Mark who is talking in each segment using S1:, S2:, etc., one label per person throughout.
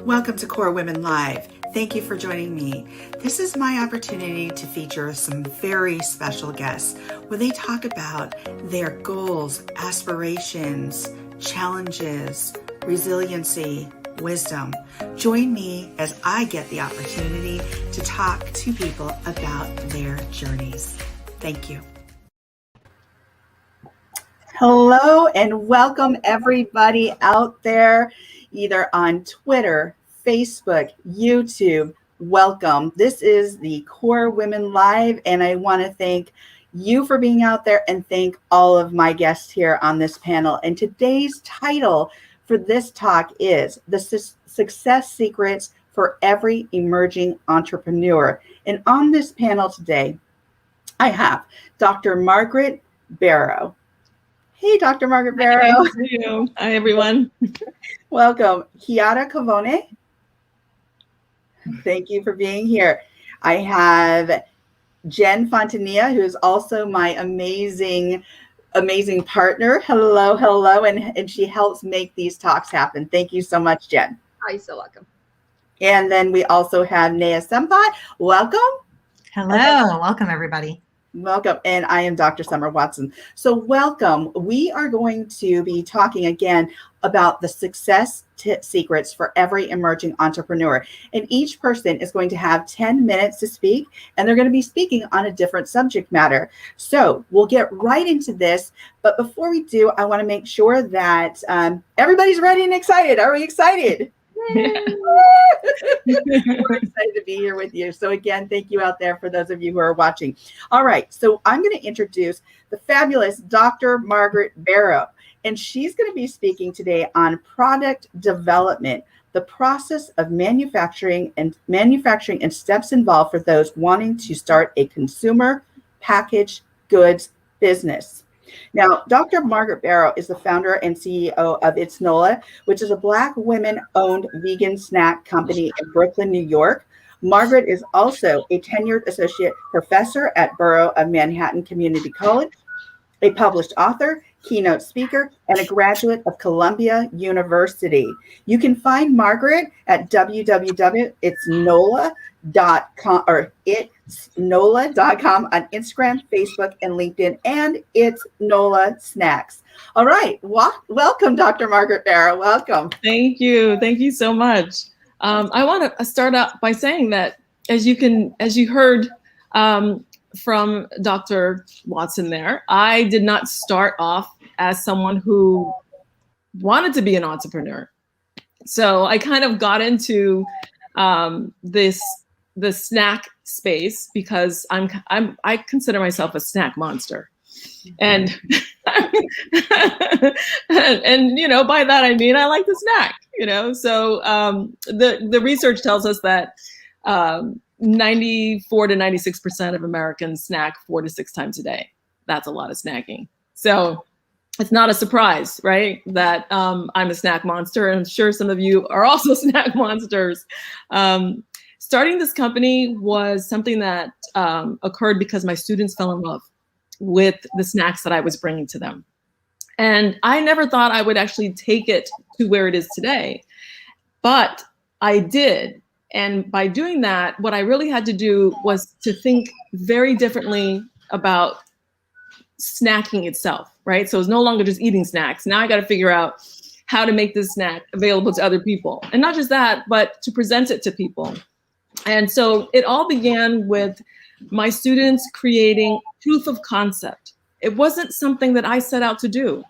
S1: Welcome to Core Women Live. Thank you for joining me. This is my opportunity to feature some very special guests where they talk about their goals, aspirations, challenges, resiliency, wisdom. Join me as I get the opportunity to talk to people about their journeys. Thank you. Hello and welcome everybody out there, either on Twitter, Facebook, YouTube. Welcome. This is the Core Women Live, and I want to thank you for being out there and thank all of my guests here on this panel. And today's title for this talk is The Success Secrets for Every Emerging Entrepreneur. And on this panel today, I have Dr. Margaret Barrow. Hey, Dr. Margaret Barrow.
S2: Hi, you. Hi, everyone.
S1: Welcome. Chiara Covone. Thank you for being here. I have Jen Fontanilla, who is also my amazing partner. Hello, hello. And she helps make these talks happen. Thank you so much, Jen.
S3: Oh, you're so welcome.
S1: And then we also have Neha Sampat. Welcome.
S4: Hello. Welcome, everybody.
S1: Welcome. And I am Dr. Summer Watson. So welcome. We are going to be talking again about the success secrets for every emerging entrepreneur. And each person is going to have 10 minutes to speak, and they're going to be speaking on a different subject matter. So we'll get right into this. But before we do, I want to make sure that everybody's ready and excited. Are we excited? We're excited to be here with you. So again, thank you out there for those of you who are watching. All right, so I'm going to introduce the fabulous Dr. Margaret Barrow, and she's going to be speaking today on product development, the process of manufacturing and steps involved for those wanting to start a consumer packaged goods business. Now, Dr. Margaret Barrow is the founder and CEO of It's Nola, which is a Black women-owned vegan snack company in Brooklyn, New York. Margaret is also a tenured associate professor at Borough of Manhattan Community College, a published author, keynote speaker, and a graduate of Columbia University. You can find Margaret at www.itsnola.com or itsnola.com on Instagram, Facebook, and LinkedIn, and It's Nola Snacks. All right. Welcome, Dr. Margaret Barrow. Welcome.
S2: Thank you. Thank you so much. I want to start out by saying that as you heard from Dr. Watson there, I did not start off as someone who wanted to be an entrepreneur. So I kind of got into the snack space because I consider myself a snack monster. And and you know, by that I mean I like to snack, you know. So the research tells us that 94 to 96% of Americans snack 4 to 6 times a day. That's a lot of snacking. So it's not a surprise, right, that I'm a snack monster, and I'm sure some of you are also snack monsters. Starting this company was something that occurred because my students fell in love with the snacks that I was bringing to them. And I never thought I would actually take it to where it is today, but I did. And by doing that, what I really had to do was to think very differently about snacking itself, right? So it's no longer just eating snacks. Now I got to figure out how to make this snack available to other people. And not just that, but to present it to people. And so it all began with my students creating proof of concept. It wasn't something that I set out to do.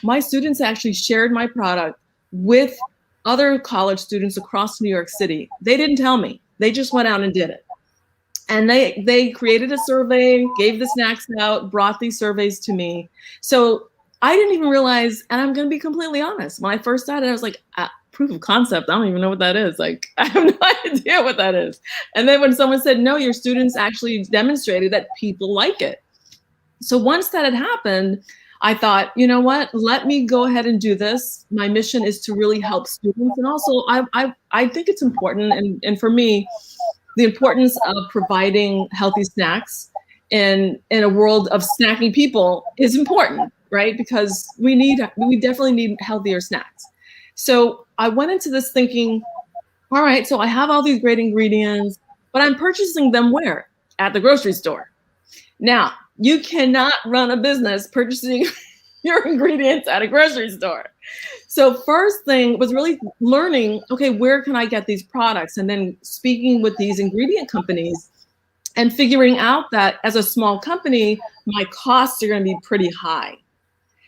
S2: My students actually shared my product with other college students across New York City. They didn't tell me. They just went out and did it. And they created a survey, gave the snacks out, brought these surveys to me. So I didn't even realize, and I'm going to be completely honest, when I first started, I was like, proof of concept, I don't even know what that is. Like, I have no idea what that is. And then when someone said, no, your students actually demonstrated that people like it. So once that had happened, I thought, you know what, let me go ahead and do this. My mission is to really help students. And also I think it's important. And for me, the importance of providing healthy snacks in a world of snacking people is important, right? Because we definitely need healthier snacks. So I went into this thinking, all right, so I have all these great ingredients, but I'm purchasing them where? At the grocery store. Now, you cannot run a business purchasing your ingredients at a grocery store. So first thing was really learning, okay, where can I get these products? And then speaking with these ingredient companies and figuring out that as a small company, my costs are going to be pretty high.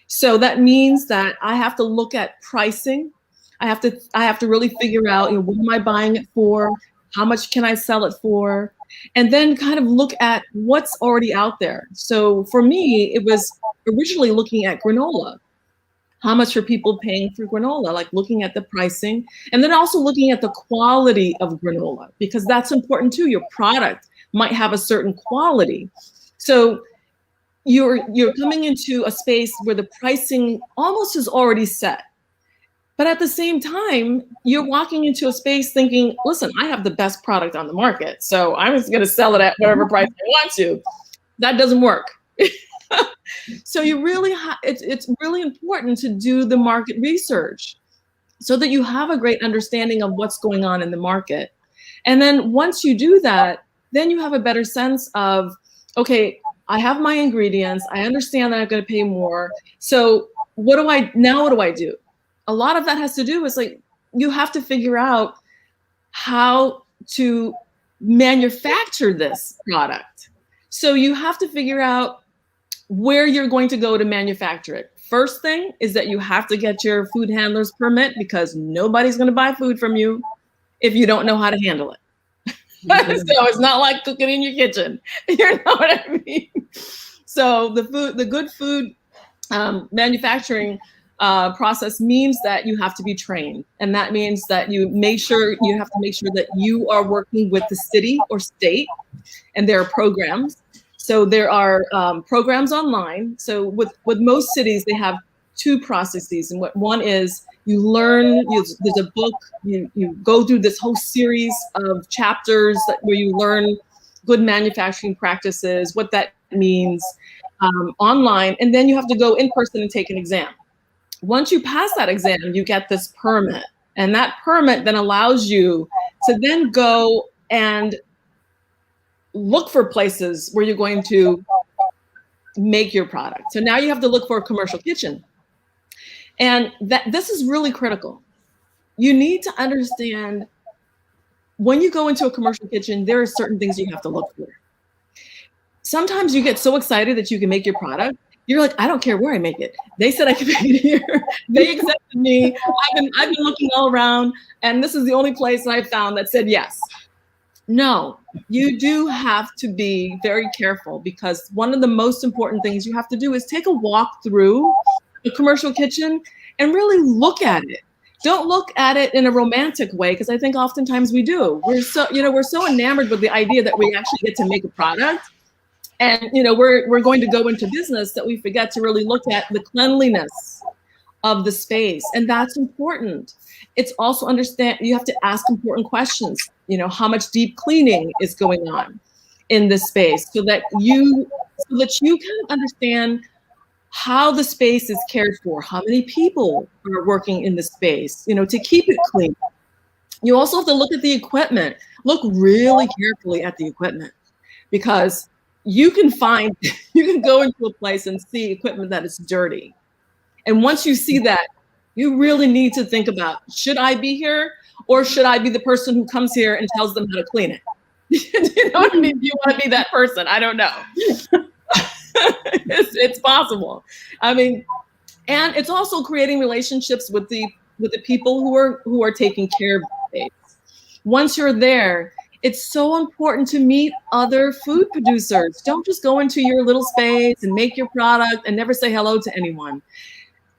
S2: So that means that I have to look at pricing. I have to really figure out, what am I buying it for? How much can I sell it for? And then kind of look at what's already out there. So for me, it was originally looking at granola. How much are people paying for granola? Like looking at the pricing, and then also looking at the quality of granola, because that's important too. Your product might have a certain quality. So you're coming into a space where the pricing almost is already set. But at the same time, you're walking into a space thinking, listen, I have the best product on the market, so I'm just going to sell it at whatever price I want to. That doesn't work. So you really it's really important to do the market research so that you have a great understanding of what's going on in the market. And then once you do that, then you have a better sense of, okay, I have my ingredients. I understand that I'm going to pay more. So what do I do? A lot of that has to do with you have to figure out how to manufacture this product. So you have to figure out where you're going to go to manufacture it. First thing is that you have to get your food handler's permit, because nobody's going to buy food from you if you don't know how to handle it. So it's not like cooking in your kitchen. You know what I mean? So the good food manufacturing process means that you have to be trained. And that means that you have to make sure that you are working with the city or state, and there are programs. So there are programs online. So with most cities, they have two processes. And one is you learn, there's a book, you go through this whole series of chapters where you learn good manufacturing practices, what that means online. And then you have to go in person and take an exam. Once you pass that exam, you get this permit. And that permit then allows you to then go and look for places where you're going to make your product. So now you have to look for a commercial kitchen. And this is really critical. You need to understand when you go into a commercial kitchen, there are certain things you have to look for. Sometimes you get so excited that you can make your product. You're like, I don't care where I make it. They said I could make it here. They accepted me. I've been looking all around, and this is the only place I found that said yes. No, you do have to be very careful, because one of the most important things you have to do is take a walk through the commercial kitchen and really look at it. Don't look at it in a romantic way, because I think oftentimes we do. We're so enamored with the idea that we actually get to make a product, and we're going to go into business that we forget to really look at the cleanliness of the space, and that's important. It's also you have to ask important questions. How much deep cleaning is going on in this space, so that you can understand how the space is cared for, how many people are working in the space, to keep it clean. You also have to look at the equipment. Look really carefully at the equipment, because you can go into a place and see equipment that is dirty. And once you see that, you really need to think about, should I be here, or should I be the person who comes here and tells them how to clean it? You know what I mean? Do you want to be that person? I don't know. It's possible. I mean, and it's also creating relationships with the people who are taking care of the space. Once you're there, it's so important to meet other food producers. Don't just go into your little space and make your product and never say hello to anyone.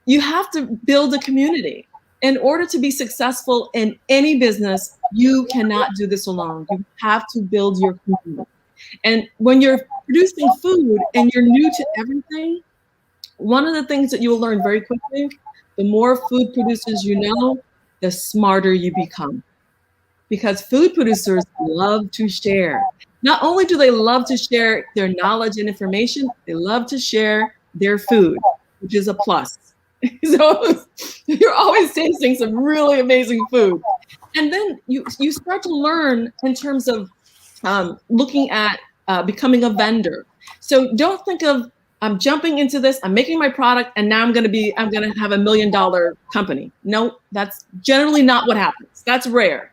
S2: You have to build a community. In order to be successful in any business, you cannot do this alone. You have to build your community. And when you're producing food and you're new to everything, one of the things that you will learn very quickly, the more food producers you know, the smarter you become. Because food producers love to share. Not only do they love to share their knowledge and information, they love to share their food, which is a plus. So you're always tasting some really amazing food. And then you start to learn in terms of looking at becoming a vendor. So don't think of, I'm jumping into this, I'm making my product, and now I'm going to have $1 million company. No, that's generally not what happens. That's rare.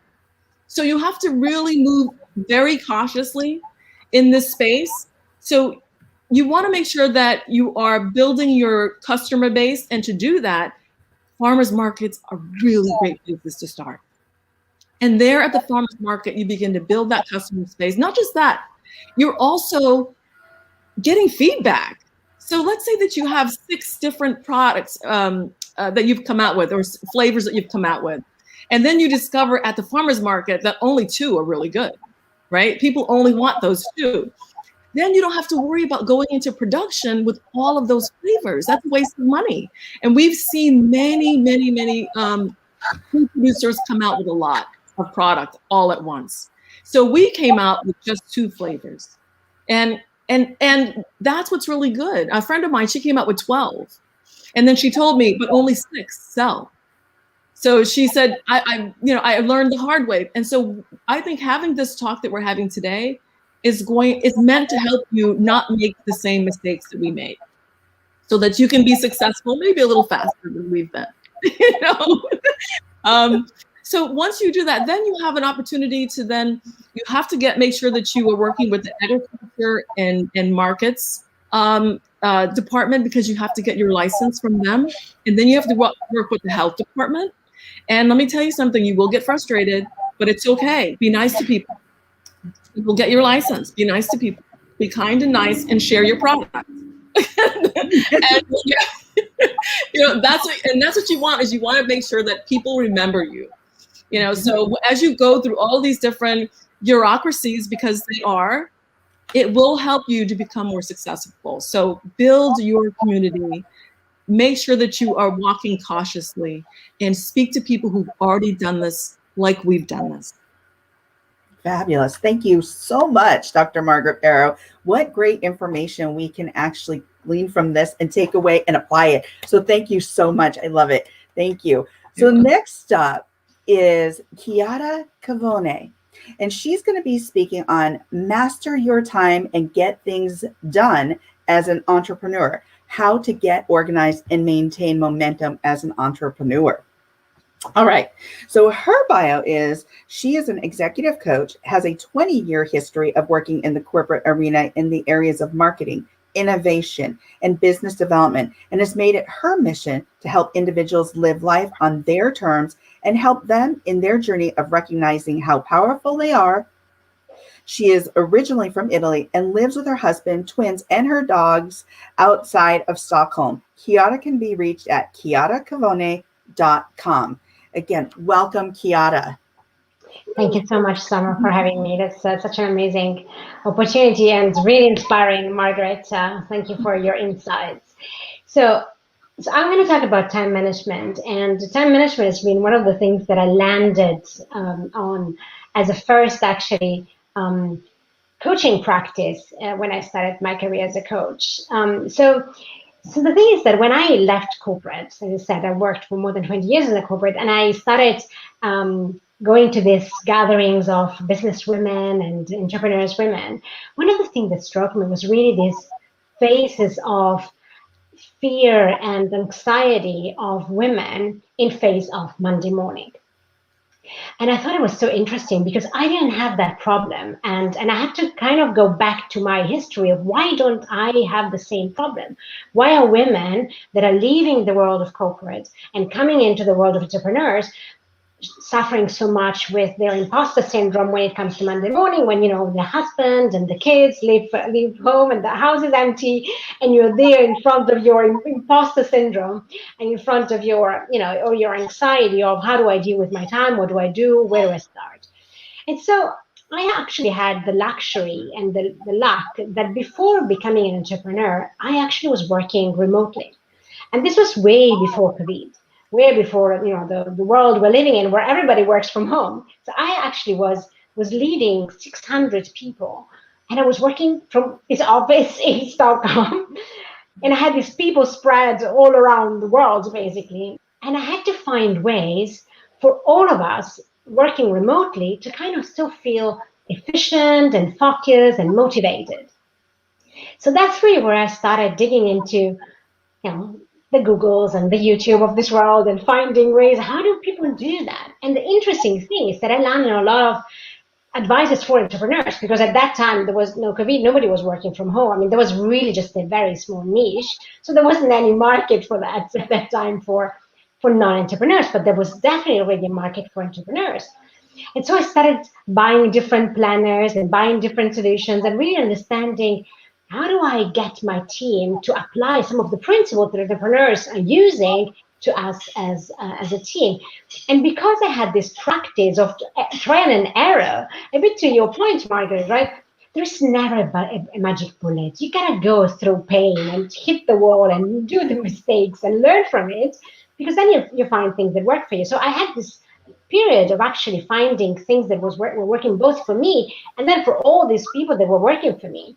S2: So you have to really move very cautiously in this space. So you want to make sure that you are building your customer base. And to do that, farmers markets are really great places to start. And there at the farmers market, you begin to build that customer space. Not just that, you're also getting feedback. So let's say that you have 6 different products that you've come out with, or flavors that you've come out with. And then you discover at the farmer's market that only 2 are really good, right? People only want those 2. Then you don't have to worry about going into production with all of those flavors. That's a waste of money. And we've seen many food producers come out with a lot of product all at once. So we came out with just 2 flavors. And that's what's really good. A friend of mine, she came out with 12. And then she told me, but only 6 sell. So she said, I learned the hard way. And so I think having this talk that we're having today is meant to help you not make the same mistakes that we made, so that you can be successful, maybe a little faster than we've been. So once you do that, then you have an opportunity to you have to make sure that you are working with the agriculture and markets department, because you have to get your license from them. And then you have to work with the health department. And let me tell you something, you will get frustrated, but it's okay. Be nice to people. You will get your license. Be nice to people. Be kind and nice, and share your product. And that's what you want, is you want to make sure that people remember you. So as you go through all these different bureaucracies, because it will help you to become more successful. So build your community. Make sure that you are walking cautiously, and speak to people who've already done this like we've done this.
S1: Fabulous. Thank you so much, Dr. Margaret Barrow. What great information we can actually glean from this and take away and apply it. So thank you so much. I love it. Thank you. So next up is Chiara Covone, and she's going to be speaking on master your time and get things done as an entrepreneur, how to get organized and maintain momentum as an entrepreneur. All right. So her bio is, she is an executive coach, has a 20-year history of working in the corporate arena in the areas of marketing, innovation, and business development, and has made it her mission to help individuals live life on their terms and help them in their journey of recognizing how powerful they are. She is originally from Italy and lives with her husband, twins, and her dogs outside of Stockholm. Chiara can be reached at chiaracovone.com. Again, welcome, Chiara.
S3: Thank you so much, Summer, for having me. That's such an amazing opportunity and really inspiring, Margaret. Thank you for your insights. So I'm going to talk about time management. And time management has been one of the things that I landed on as a first, actually, coaching practice when I started my career as a coach. So the thing is that when I left corporate, as I said, I worked for more than 20 years in the corporate, and I started going to these gatherings of business women and entrepreneurs women. One of the things that struck me was really these phases of fear and anxiety of women in face of Monday morning. And I thought it was so interesting because I didn't have that problem. And I had to kind of go back to my history of, why don't I have the same problem? Why are women that are leaving the world of corporate and coming into the world of entrepreneurs suffering so much with their imposter syndrome when it comes to Monday morning, when, the husband and the kids leave home and the house is empty, and you're there in front of your imposter syndrome and in front of your, or your anxiety of, how do I deal with my time? What do I do? Where do I start? And so I actually had the luxury and the luck that before becoming an entrepreneur, I actually was working remotely. And this was way before COVID. Way before the world we're living in, where everybody works from home. So I actually was leading 600 people, and I was working from this office in Stockholm, And I had these people spread all around the world, basically. And I had to find ways for all of us working remotely to kind of still feel efficient and focused and motivated. So that's really where I started digging into, the Googles and the YouTube of this world and finding ways. How do people do that? And the interesting thing is that I landed on a lot of advices for entrepreneurs, because at that time there was no COVID, nobody was working from home. I mean, there was really just a very small niche, so there wasn't any market for that at that time for non-entrepreneurs, but there was definitely already a market for entrepreneurs. And so I started buying different planners and buying different solutions and really understanding, how do I get my team to apply some of the principles that entrepreneurs are using to us as a team. And because I had this practice of trial and error, a bit to your point, Margaret, right? There's never a magic bullet. You gotta go through pain and hit the wall and do the mistakes and learn from it, because then you find things that work for you. So I had this period of actually finding things that were working both for me and then for all these people that were working for me.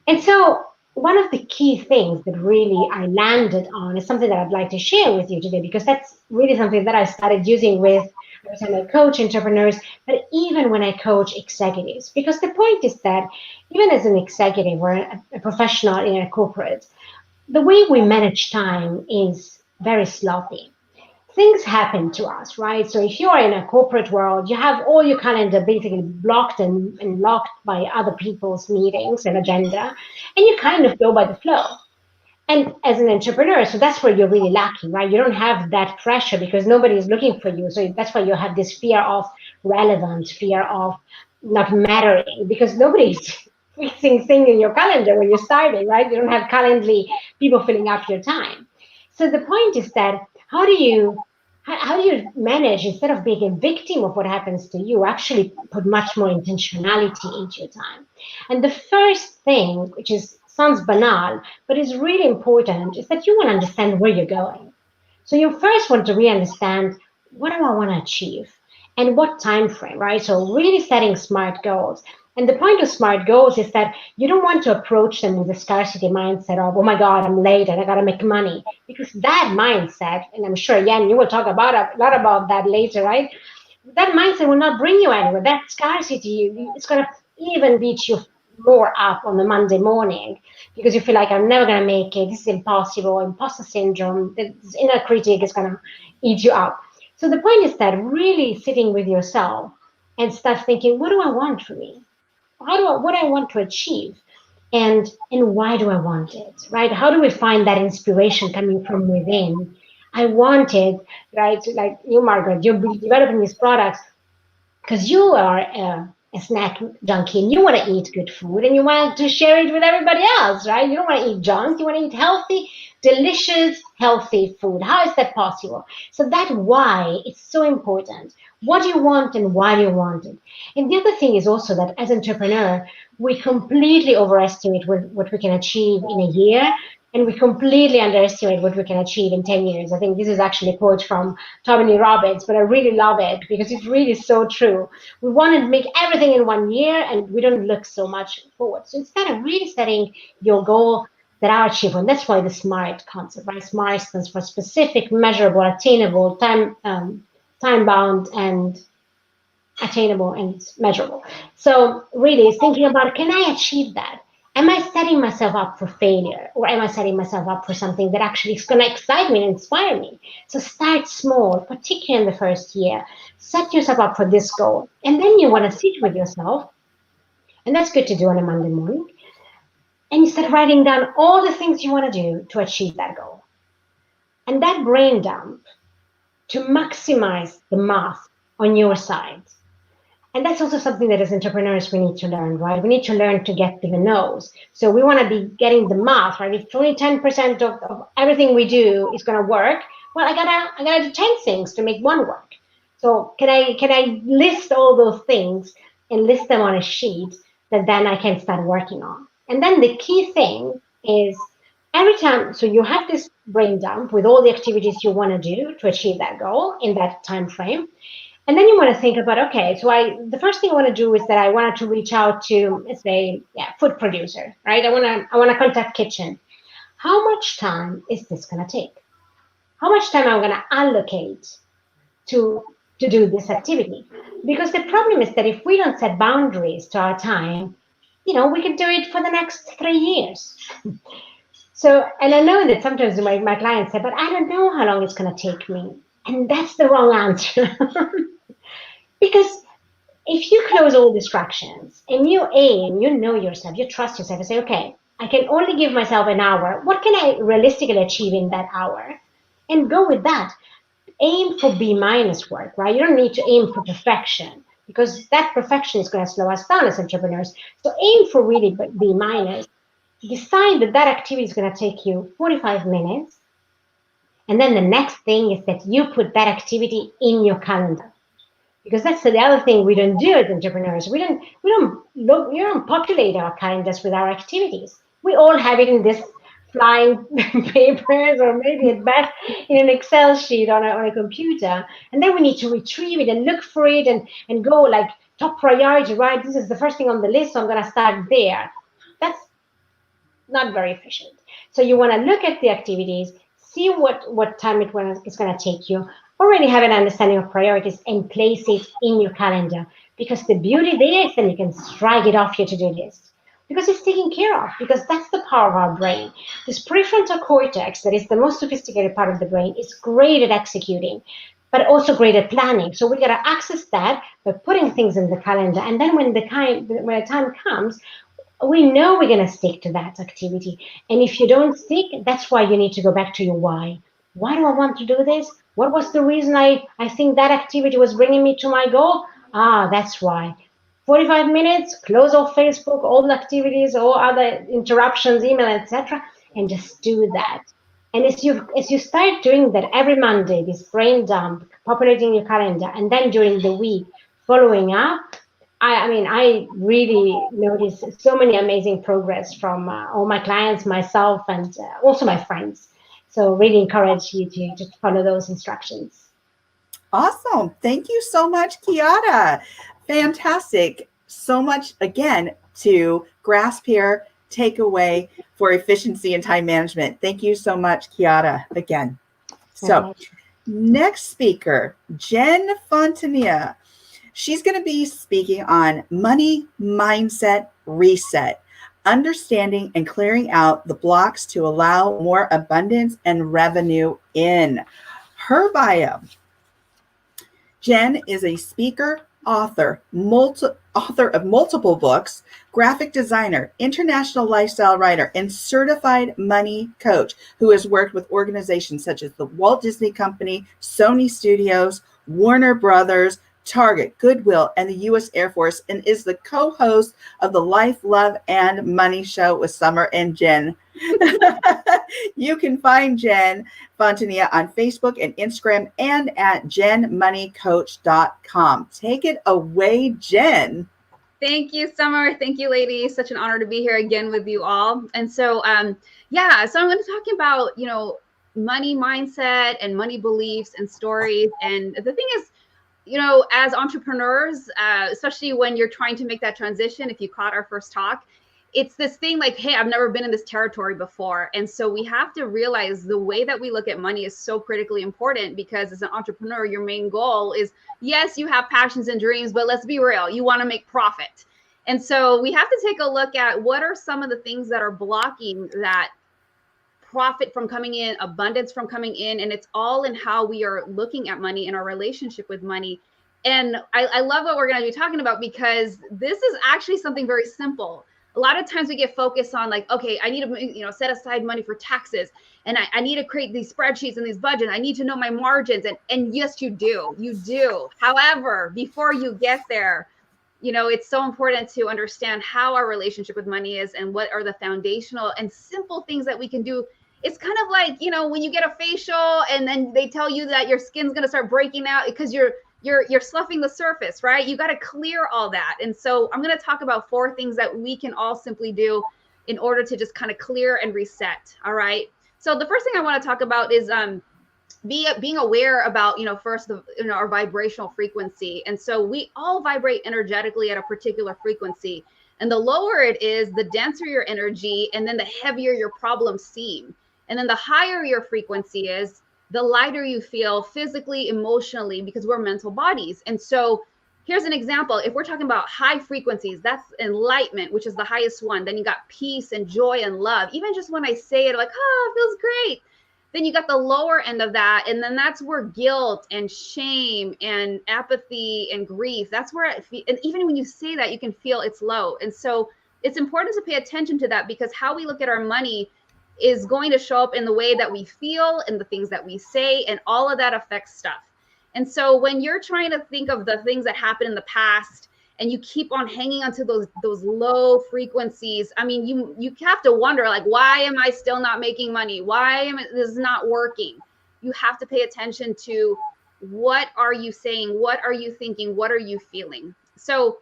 S3: And so one of the key things that really I landed on is something that I'd like to share with you today, because that's really something that I started using with, every time I coach entrepreneurs, but even when I coach executives. Because the point is that even as an executive or a professional in a corporate, the way we manage time is very sloppy. Things happen to us, right? So if you're in a corporate world, you have all your calendar basically blocked and locked by other people's meetings and agenda, and you kind of go by the flow. And as an entrepreneur, so that's where you're really lucky, right? You don't have that pressure because nobody is looking for you. So that's why you have this fear of relevance, fear of not mattering, because nobody's fixing things in your calendar when you're starting, right? You don't have Calendly people filling up your time. So the point is that how do you manage, instead of being a victim of what happens to you, actually put much more intentionality into your time? And the first thing, which sounds banal, but is really important, is that you want to understand where you're going. So you first want to really understand, what do I want to achieve and what time frame, right? So really setting smart goals. And the point of smart goals is that you don't want to approach them with a scarcity mindset of, oh my God, I'm late and I got to make money. Because that mindset, and I'm sure, Jan, you will talk about a lot about that later, right? That mindset will not bring you anywhere. That scarcity, it's going to even beat you more up on the Monday morning, because you feel like, I'm never going to make it. This is impossible. Imposter syndrome. This inner critic is going to eat you up. So the point is that really sitting with yourself and start thinking, what do I want for me? What I want to achieve, and why do I want it, right? How do we find that inspiration coming from within? I want it, right? Like you, Margaret, you're developing these products because you are a snack junkie and you want to eat good food and you want to share it with everybody else, right? You don't want to eat junk. You want to eat healthy, delicious, healthy food. How is that possible? So that why is so important. What do you want and why do you want it? And the other thing is also that as entrepreneur, we completely overestimate what we can achieve in a year, and we completely underestimate what we can achieve in 10 years. I think this is actually a quote from Tony Robbins, but I really love it because it's really so true. We want to make everything in 1 year and we don't look so much forward. So instead of really setting your goal that are achievable, and that's why the SMART concept, right? SMART stands for specific, measurable, attainable, time-bound, and attainable and measurable. So really it's thinking about, can I achieve that? Am I setting myself up for failure, or am I setting myself up for something that actually is going to excite me and inspire me? So start small, particularly in the first year. Set yourself up for this goal. And then you want to sit with yourself, and that's good to do on a Monday morning, and you start writing down all the things you want to do to achieve that goal. And that brain dump to maximize the math on your side. And that's also something that as entrepreneurs we need to learn, right? We need to learn to get the no's. So we want to be getting the math, right? If only 10% of everything we do is going to work, well, I gotta do 10 things to make one work. So can I list all those things and list them on a sheet that then I can start working on? And then the key thing is every time, so you have this brain dump with all the activities you want to do to achieve that goal in that time frame. And then you want to think about, okay, so the first thing I want to do is that I wanted to reach out to, let's say, food producer, right? I want to contact kitchen. how much time is this going to take? How much time I'm going to allocate to do this activity? Because the problem is that if we don't set boundaries to our time, we could do it for the next 3 years. So, and I know that sometimes my clients say, but I don't know how long it's going to take me. And that's the wrong answer. Because if you close all distractions and you aim, you know yourself, you trust yourself and say, okay, I can only give myself an hour. What can I realistically achieve in that hour? And go with that. Aim for B minus work, right? You don't need to aim for perfection because that perfection is going to slow us down as entrepreneurs. So aim for really B minus. Decide that activity is going to take you 45 minutes. And then the next thing is that you put that activity in your calendar. Because that's the other thing we don't do as entrepreneurs. We don't populate our calendars with our activities. We all have it in this flying papers or maybe at best in an Excel sheet on a computer. And then we need to retrieve it and look for it and go like top priority, right? This is the first thing on the list, so I'm going to start there. That's not very efficient. So you want to look at the activities, see what time it's going to take you, already have an understanding of priorities and place it in your calendar. Because the beauty there is then you can strike it off your to-do list. Because it's taken care of, because that's the power of our brain. This prefrontal cortex, that is the most sophisticated part of the brain, is great at executing, but also great at planning. So we got to access that by putting things in the calendar. And then when the time comes, we know we're going to stick to that activity. And if you don't stick, that's why you need to go back to your why. Why do I want to do this? What was the reason I think that activity was bringing me to my goal? That's why. 45 minutes, close off Facebook, all the activities, all other interruptions, email, etc., and just do that. And as you start doing that every Monday, this brain dump, populating your calendar, and then during the week, following up, I really notice so many amazing progress from all my clients, myself, and also my friends. So really encourage you to just follow those instructions.
S1: Awesome. Thank you so much, Chiara. Fantastic. So much, again, to grasp here, take away for efficiency and time management. Thank you so much, Chiara, again. So next speaker, Jen Fontanilla. She's going to be speaking on money mindset reset, understanding and clearing out the blocks to allow more abundance and revenue in. Her bio. Jen is a speaker, author of multiple books, graphic designer, international lifestyle writer, and certified money coach who has worked with organizations such as the Walt Disney Company, Sony Studios, Warner Brothers, Target, Goodwill, and the U.S. Air Force, and is the co-host of the Life, Love, and Money Show with Summer and Jen. You can find Jen Fontanilla on Facebook and Instagram and at jenmoneycoach.com. Take it away, Jen.
S5: Thank you, Summer. Thank you, ladies. Such an honor to be here again with you all. And so, so I'm going to talk about, money mindset and money beliefs and stories. And the thing is, as entrepreneurs, especially when you're trying to make that transition, if you caught our first talk, it's this thing like, hey, I've never been in this territory before. And so we have to realize the way that we look at money is so critically important, because as an entrepreneur, your main goal is, yes, you have passions and dreams, but let's be real, you want to make profit. And so we have to take a look at what are some of the things that are blocking that profit from coming in, abundance from coming in. And it's all in how we are looking at money and our relationship with money. And I love what we're going to be talking about, because this is actually something very simple. A lot of times we get focused on like, okay, I need to, set aside money for taxes, and I need to create these spreadsheets and these budgets. I need to know my margins. And yes, you do. However, before you get there, it's so important to understand how our relationship with money is and what are the foundational and simple things that we can do. It's kind of like, when you get a facial and then they tell you that your skin's going to start breaking out because you're sloughing the surface, right? You got to clear all that. And so I'm going to talk about 4 things that we can all simply do in order to just kind of clear and reset. All right. So the first thing I want to talk about is being aware about, first, our vibrational frequency. And so we all vibrate energetically at a particular frequency. And the lower it is, the denser your energy, and then the heavier your problems seem. And then the higher your frequency is, the lighter you feel physically, emotionally, because we're mental bodies. And so here's an example. If we're talking about high frequencies, that's enlightenment, which is the highest one. Then you got peace and joy and love. Even just when I say it, like, oh, it feels great. Then you got the lower end of that. And then that's where guilt and shame and apathy and grief, that's where and even when you say that, you can feel it's low. And so it's important to pay attention to that, because how we look at our money is going to show up in the way that we feel and the things that we say, and all of that affects stuff. And so when you're trying to think of the things that happened in the past and you keep on hanging onto those low frequencies, I mean, you have to wonder, like, why am I still not making money? Why am this not working? You have to pay attention to, what are you saying? What are you thinking? What are you feeling? So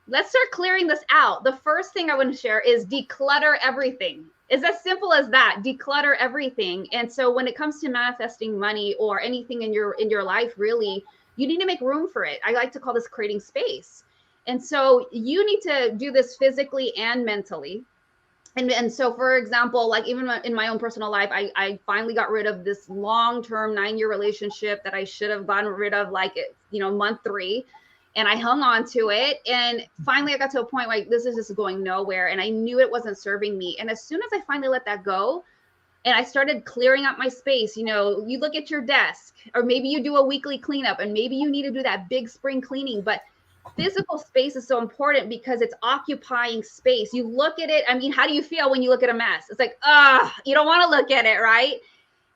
S5: let's start clearing this out. The first thing I want to share is declutter everything. It's as simple as that. Declutter everything. And so when it comes to manifesting money or anything in your life, really, you need to make room for it. I like to call this creating space. And so you need to do this physically and mentally. And so, for example, like even in my own personal life, I finally got rid of this long-term 9-year relationship that I should have gotten rid of, like, month 3. And I hung on to it. And finally I got to a point like, this is just going nowhere. And I knew it wasn't serving me. And as soon as I finally let that go, and I started clearing up my space, you look at your desk, or maybe you do a weekly cleanup, and maybe you need to do that big spring cleaning. But physical space is so important because it's occupying space. You look at it. I mean, how do you feel when you look at a mess? It's like, you don't want to look at it, right?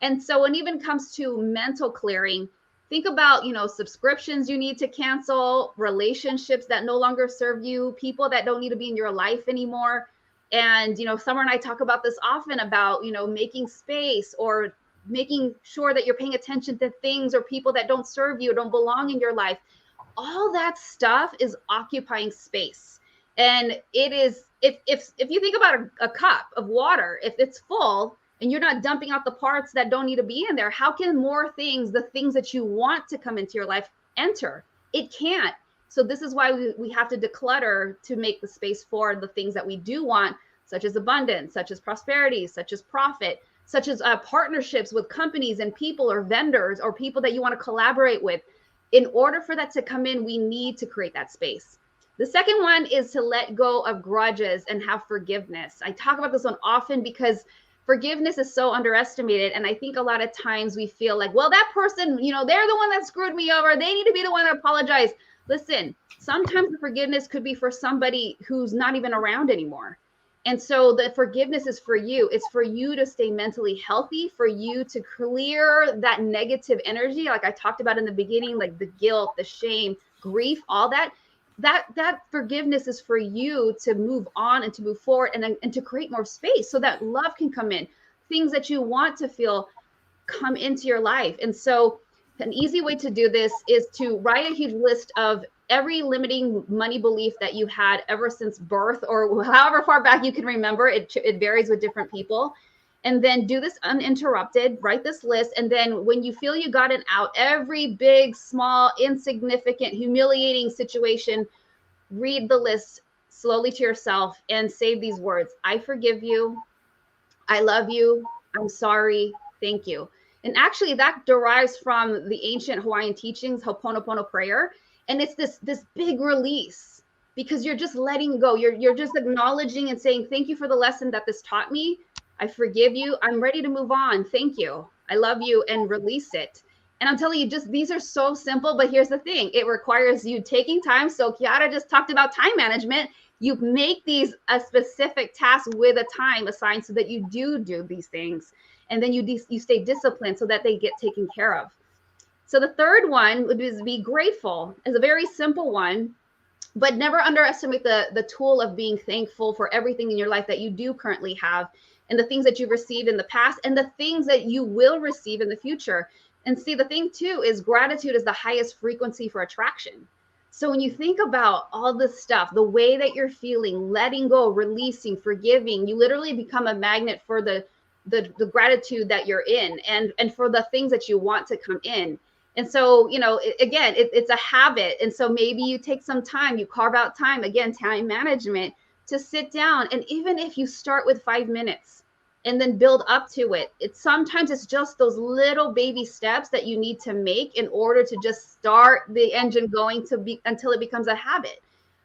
S5: And so when it even comes to mental clearing, think about, subscriptions you need to cancel, relationships that no longer serve you, people that don't need to be in your life anymore. And, Summer and I talk about this often about, making space or making sure that you're paying attention to things or people that don't serve you, don't belong in your life. All that stuff is occupying space. And it is, if you think about a cup of water, if it's full, and you're not dumping out the parts that don't need to be in there, how can more things, the things that you want to come into your life, enter? It can't. So this is why we have to declutter to make the space for the things that we do want, such as abundance, such as prosperity, such as profit, such as partnerships with companies and people or vendors or people that you want to collaborate with. In order for that to come in, we need to create that space. The second one is to let go of grudges and have forgiveness. I talk about this one often because forgiveness is so underestimated. And I think a lot of times we feel like, well, that person, they're the one that screwed me over. They need to be the one to apologize. Listen, sometimes the forgiveness could be for somebody who's not even around anymore. And so the forgiveness is for you. It's for you to stay mentally healthy, for you to clear that negative energy. Like I talked about in the beginning, like the guilt, the shame, grief, all that forgiveness is for you to move on and to move forward and to create more space so that love can come in, things that you want to feel come into your life. And so an easy way to do this is to write a huge list of every limiting money belief that you had ever since birth or however far back you can remember. It varies with different people. And then do this uninterrupted, write this list. And then when you feel you got it out, every big, small, insignificant, humiliating situation, read the list slowly to yourself and say these words: I forgive you. I love you. I'm sorry. Thank you. And actually that derives from the ancient Hawaiian teachings, Hoponopono Prayer. And it's this big release because you're just letting go. You're just acknowledging and saying, thank you for the lesson that this taught me. I forgive you. I'm ready to move on. Thank you. I love you, and release it. And I'm telling you, these are so simple, but here's the thing. It requires you taking time. So Chiara just talked about time management. You make these a specific task with a time assigned so that you do these things. And then you stay disciplined so that they get taken care of. So the third one would be grateful. It's a very simple one, but never underestimate the tool of being thankful for everything in your life that you do currently have, and the things that you've received in the past and the things that you will receive in the future. And see, the thing too is gratitude is the highest frequency for attraction. So when you think about all this stuff, the way that you're feeling, letting go, releasing, forgiving, you literally become a magnet for the gratitude that you're in and for the things that you want to come in. And so, it's a habit. And so maybe you take some time, you carve out time, again, time management, to sit down. And even if you start with 5 minutes and then build up to it, sometimes it's just those little baby steps that you need to make in order to just start the engine going until it becomes a habit.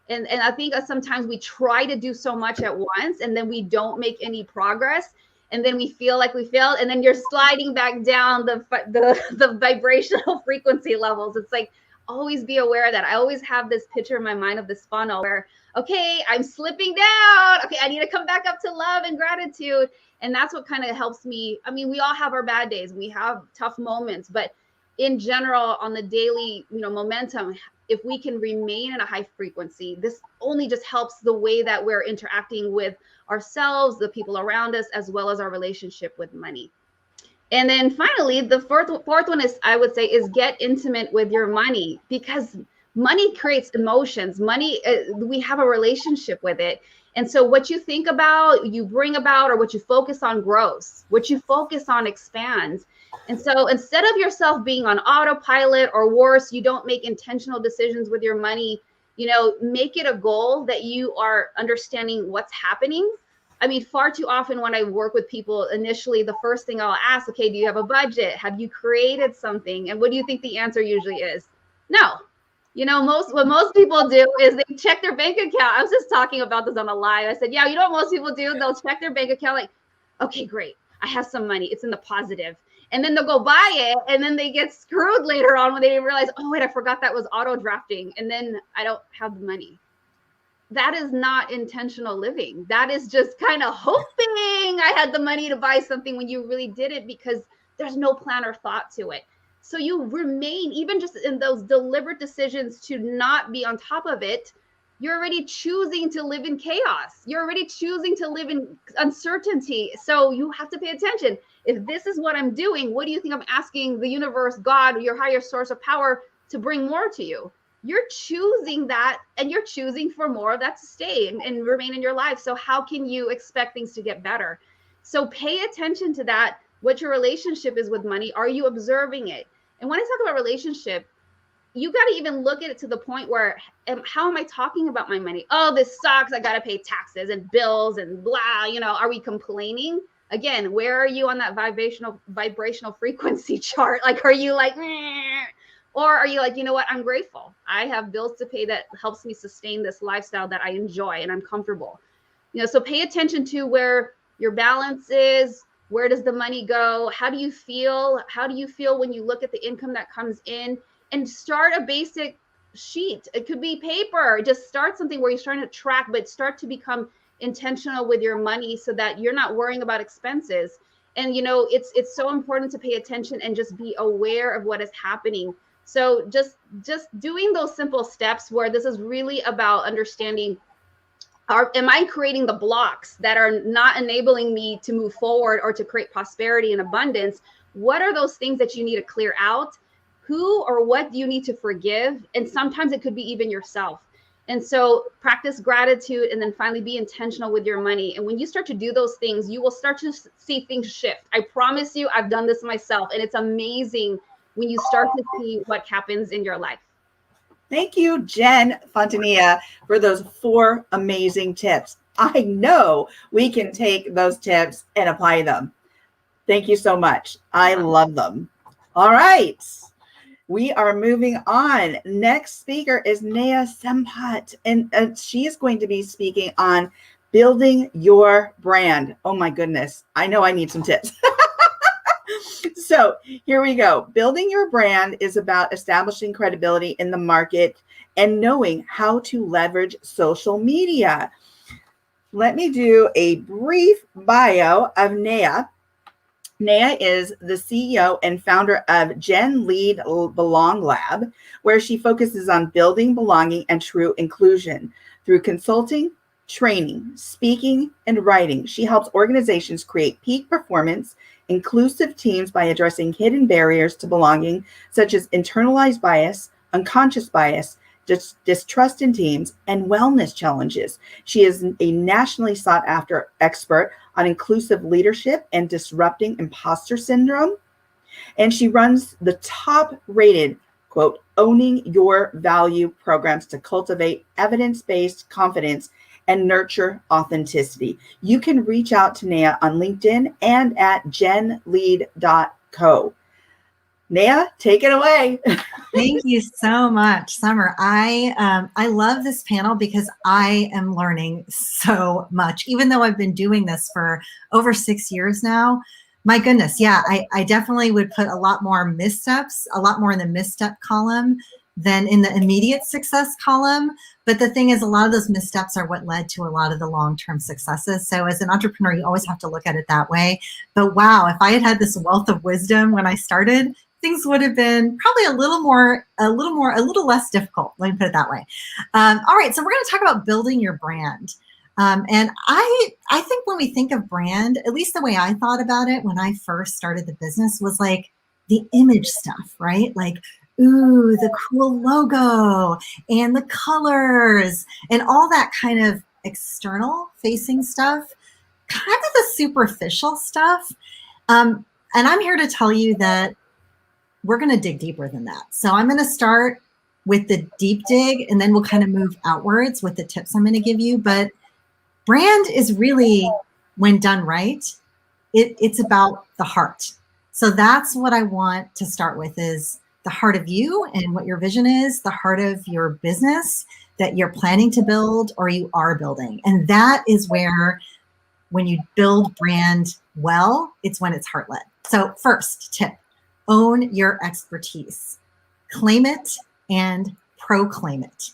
S5: And I think sometimes we try to do so much at once, and then we don't make any progress, and then we feel like we failed, and then you're sliding back down the vibrational frequency levels. It's like, always be aware of that. I always have this picture in my mind of this funnel where, okay, I'm slipping down. Okay, I need to come back up to love and gratitude. And that's what kind of helps me. I mean, we all have our bad days. We have tough moments, but in general, on the daily, momentum, if we can remain in a high frequency, this only just helps the way that we're interacting with ourselves, the people around us, as well as our relationship with money. And then finally, the fourth one is, I would say, is get intimate with your money, because money creates emotions. Money, we have a relationship with it. And so what you think about, you bring about, or what you focus on grows. What you focus on expands. And so instead of yourself being on autopilot, or worse, you don't make intentional decisions with your money, make it a goal that you are understanding what's happening. I mean, far too often when I work with people, initially, the first thing I'll ask, okay, do you have a budget? Have you created something? And what do you think the answer usually is? No. What most people do is they check their bank account. I was just talking about this on a live. I said, yeah, you know what most people do? They'll check their bank account like, okay, great. I have some money. It's in the positive. And then they'll go buy it. And then they get screwed later on when they realize, oh, wait, I forgot that was auto drafting. And then I don't have the money. That is not intentional living. That is just kind of hoping I had the money to buy something when you really didn't, because there's no plan or thought to it. So you remain, even just in those deliberate decisions to not be on top of it, you're already choosing to live in chaos. You're already choosing to live in uncertainty. So you have to pay attention. If this is what I'm doing, what do you think I'm asking the universe, God, your higher source of power, to bring more to you? You're choosing that, and you're choosing for more of that to stay and remain in your life. So how can you expect things to get better? So pay attention to that, what your relationship is with money. Are you observing it? And when I talk about relationship, you got to even look at it to the point where, how am I talking about my money? Oh, this sucks. I got to pay taxes and bills and blah, are we complaining? Again, where are you on that vibrational frequency chart? Like, are you like, meh? Or are you like, you know what? I'm grateful. I have bills to pay that helps me sustain this lifestyle that I enjoy and I'm comfortable. So pay attention to where your balance is. Where does the money go? How do you feel? How do you feel when you look at the income that comes in? And start a basic sheet. It could be paper. Just start something where you're starting to track, but start to become intentional with your money so that you're not worrying about expenses. And, it's so important to pay attention and just be aware of what is happening. So just doing those simple steps where this is really about understanding, am I creating the blocks that are not enabling me to move forward or to create prosperity and abundance? What are those things that you need to clear out? Who or what do you need to forgive? And sometimes it could be even yourself. And so practice gratitude, and then finally be intentional with your money. And when you start to do those things, you will start to see things shift. I promise you, I've done this myself, and it's amazing when you start to see what happens in your life.
S1: Thank you, Jen Fontanilla, for those 4 amazing tips. I know we can take those tips and apply them. Thank you so much. I love them. All right. We are moving on. Next speaker is Neha Sampat, and she is going to be speaking on building your brand. Oh my goodness. I know I need some tips. So here we go. Building your brand is about establishing credibility in the market and knowing how to leverage social media. Let me do a brief bio of Neha. Neha is the CEO and founder of Gen Lead Belong Lab, where she focuses on building belonging and true inclusion through consulting, training, speaking, and writing. She helps organizations create peak performance, inclusive teams by addressing hidden barriers to belonging, such as internalized bias, unconscious bias, distrust in teams, and wellness challenges. She is a nationally sought after expert on inclusive leadership and disrupting imposter syndrome. And she runs the top rated, quote, Owning Your Value programs to cultivate evidence-based confidence and nurture authenticity. You can reach out to Neha on LinkedIn and at genlead.co. Neha, take it away.
S4: Thank you so much, Summer. I love this panel because I am learning so much, even though I've been doing this for over 6 years now. My goodness, yeah, I definitely would put a lot more missteps, a lot more in the misstep column than in the immediate success column. But the thing is, a lot of those missteps are what led to a lot of the long-term successes. So as an entrepreneur, you always have to look at it that way. But wow, if I had had this wealth of wisdom when I started, things would have been probably a little less difficult. Let me put it that way. All right, so we're going to talk about building your brand. And I think when we think of brand, at least the way I thought about it when I first started the business was like the image stuff, right? Like, ooh, the cool logo and the colors and all that kind of external facing stuff, kind of the superficial stuff. And I'm here to tell you that we're going to dig deeper than that. So I'm going to start with the deep dig, and then we'll kind of move outwards with the tips I'm going to give you. But brand is really, when done right, it's about the heart. So that's what I want to start with, is the heart of you and what your vision is, the heart of your business that you're planning to build or you are building. And that is where, when you build brand well, it's when it's heart-led. So first tip, own your expertise. Claim it and proclaim it.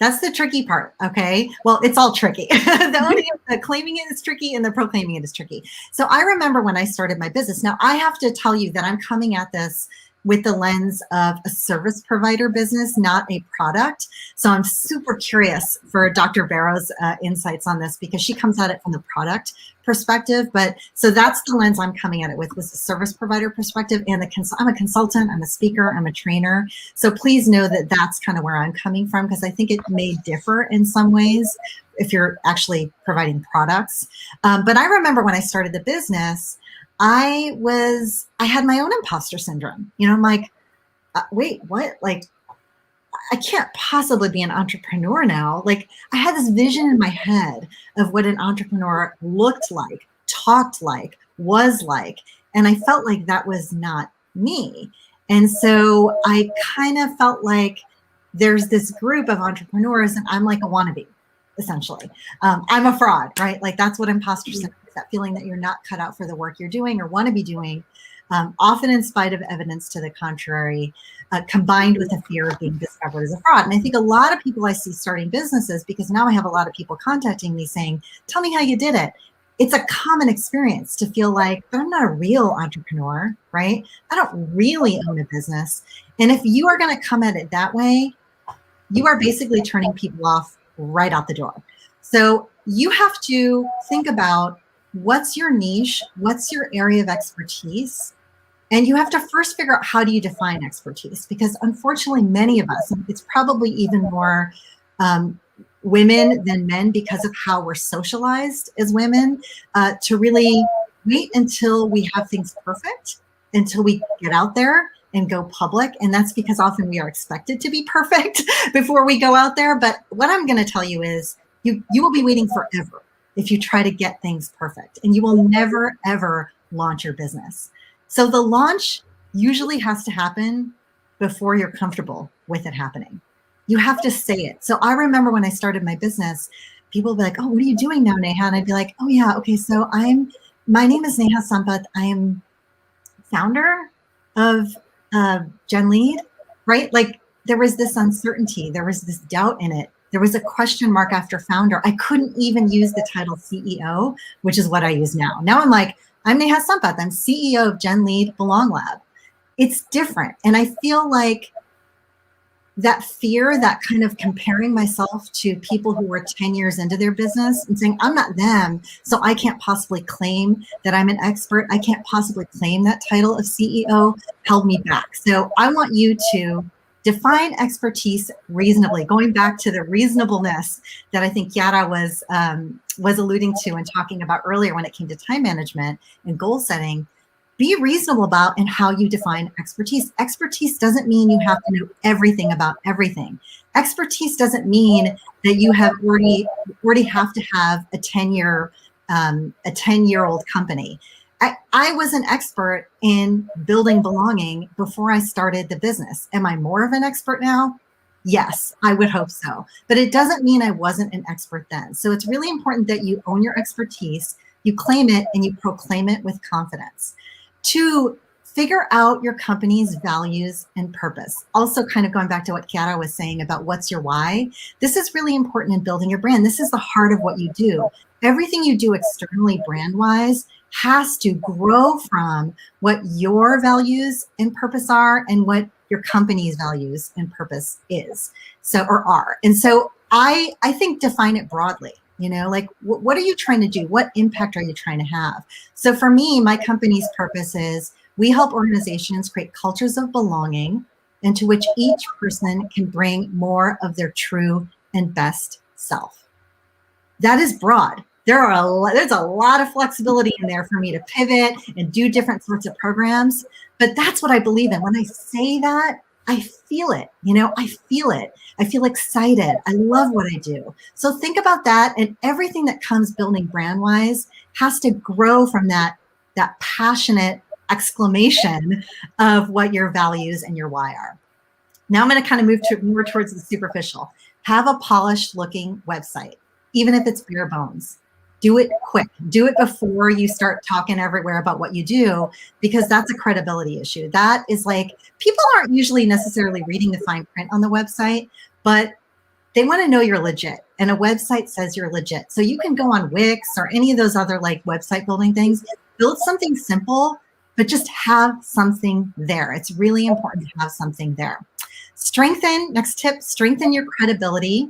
S4: That's the tricky part, okay? Well, it's all tricky. The claiming it is tricky and the proclaiming it is tricky. So I remember when I started my business. Now, I have to tell you that I'm coming at this with the lens of a service provider business, not a product. So I'm super curious for Dr. Barrow's insights on this, because she comes at it from the product perspective. But so that's the lens I'm coming at it with, was the service provider perspective. And I'm a consultant, I'm a speaker, I'm a trainer. So please know that that's kind of where I'm coming from, because I think it may differ in some ways if you're actually providing products. But I remember when I started the business, I had my own imposter syndrome. You know, I'm like, wait, what? Like, I can't possibly be an entrepreneur now. Like, I had this vision in my head of what an entrepreneur looked like, talked like, was like, and I felt like that was not me. And so I kind of felt like there's this group of entrepreneurs and I'm like a wannabe, essentially. I'm a fraud, right? Like, that's what imposter syndrome is, that feeling that you're not cut out for the work you're doing or want to be doing, often in spite of evidence to the contrary, combined with a fear of being discovered as a fraud. And I think a lot of people I see starting businesses, because now I have a lot of people contacting me saying, tell me how you did it. It's a common experience to feel like, but I'm not a real entrepreneur, right? I don't really own a business. And if you are going to come at it that way, you are basically turning people off right out the door. So you have to think about, what's your niche? What's your area of expertise? And you have to first figure out, how do you define expertise? Because unfortunately, many of us, and it's probably even more women than men, because of how we're socialized as women, to really wait until we have things perfect, until we get out there and go public. And that's because often we are expected to be perfect before we go out there. But what I'm going to tell you is, you will be waiting forever if you try to get things perfect, and you will never, ever launch your business. So the launch usually has to happen before you're comfortable with it happening. You have to say it. So I remember when I started my business, people would be like, oh, what are you doing now, Neha? And I'd be like, oh yeah, okay, so my name is Neha Sampat. I am founder of Gen Lead, right? Like, there was this uncertainty. There was this doubt in it. There was a question mark after founder. I couldn't even use the title CEO, which is what I use now. Now I'm like, I'm Neha Sampat. I'm CEO of Gen Lead Belong Lab. It's different. And I feel like that fear, that kind of comparing myself to people who were 10 years into their business and saying, I'm not them, so I can't possibly claim that I'm an expert. I can't possibly claim that title of CEO, held me back. So I want you to define expertise reasonably, going back to the reasonableness that I think Chiara was alluding to and talking about earlier when it came to time management and goal setting. be reasonable about and how you define expertise. Expertise doesn't mean you have to know everything about everything. Expertise doesn't mean that you have already have to have a 10-year-old company. I was an expert in building belonging before I started the business. Am I more of an expert now? Yes, I would hope so. But it doesn't mean I wasn't an expert then. So it's really important that you own your expertise, you claim it, and you proclaim it with confidence. 2, figure out your company's values and purpose. Also, kind of going back to what Chiara was saying about what's your why. This is really important in building your brand. This is the heart of what you do. Everything you do externally brand-wise has to grow from what your values and purpose are and what your company's values and purpose is, or are. And so I think define it broadly. Like what are you trying to do? What impact are you trying to have? So for me, my company's purpose is we help organizations create cultures of belonging into which each person can bring more of their true and best self. That is broad. There's a lot of flexibility in there for me to pivot and do different sorts of programs, but that's what I believe in. When I say that, I feel it, I feel it. I feel excited. I love what I do. So think about that, and everything that comes building brand-wise has to grow from that passionate exclamation of what your values and your why are. Now I'm going to kind of move more towards the superficial. Have a polished looking website, even if it's bare bones. Do it quick. Do it before you start talking everywhere about what you do, because that's a credibility issue. That is like, people aren't usually necessarily reading the fine print on the website, but they want to know you're legit. And a website says you're legit. So you can go on Wix or any of those other like website building things, build something simple, but just have something there. It's really important to have something there. Next tip, strengthen your credibility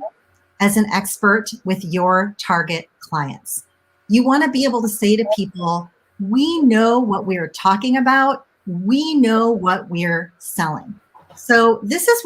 S4: as an expert with your target clients. You want to be able to say to people, we know what we're talking about. We know what we're selling. So this is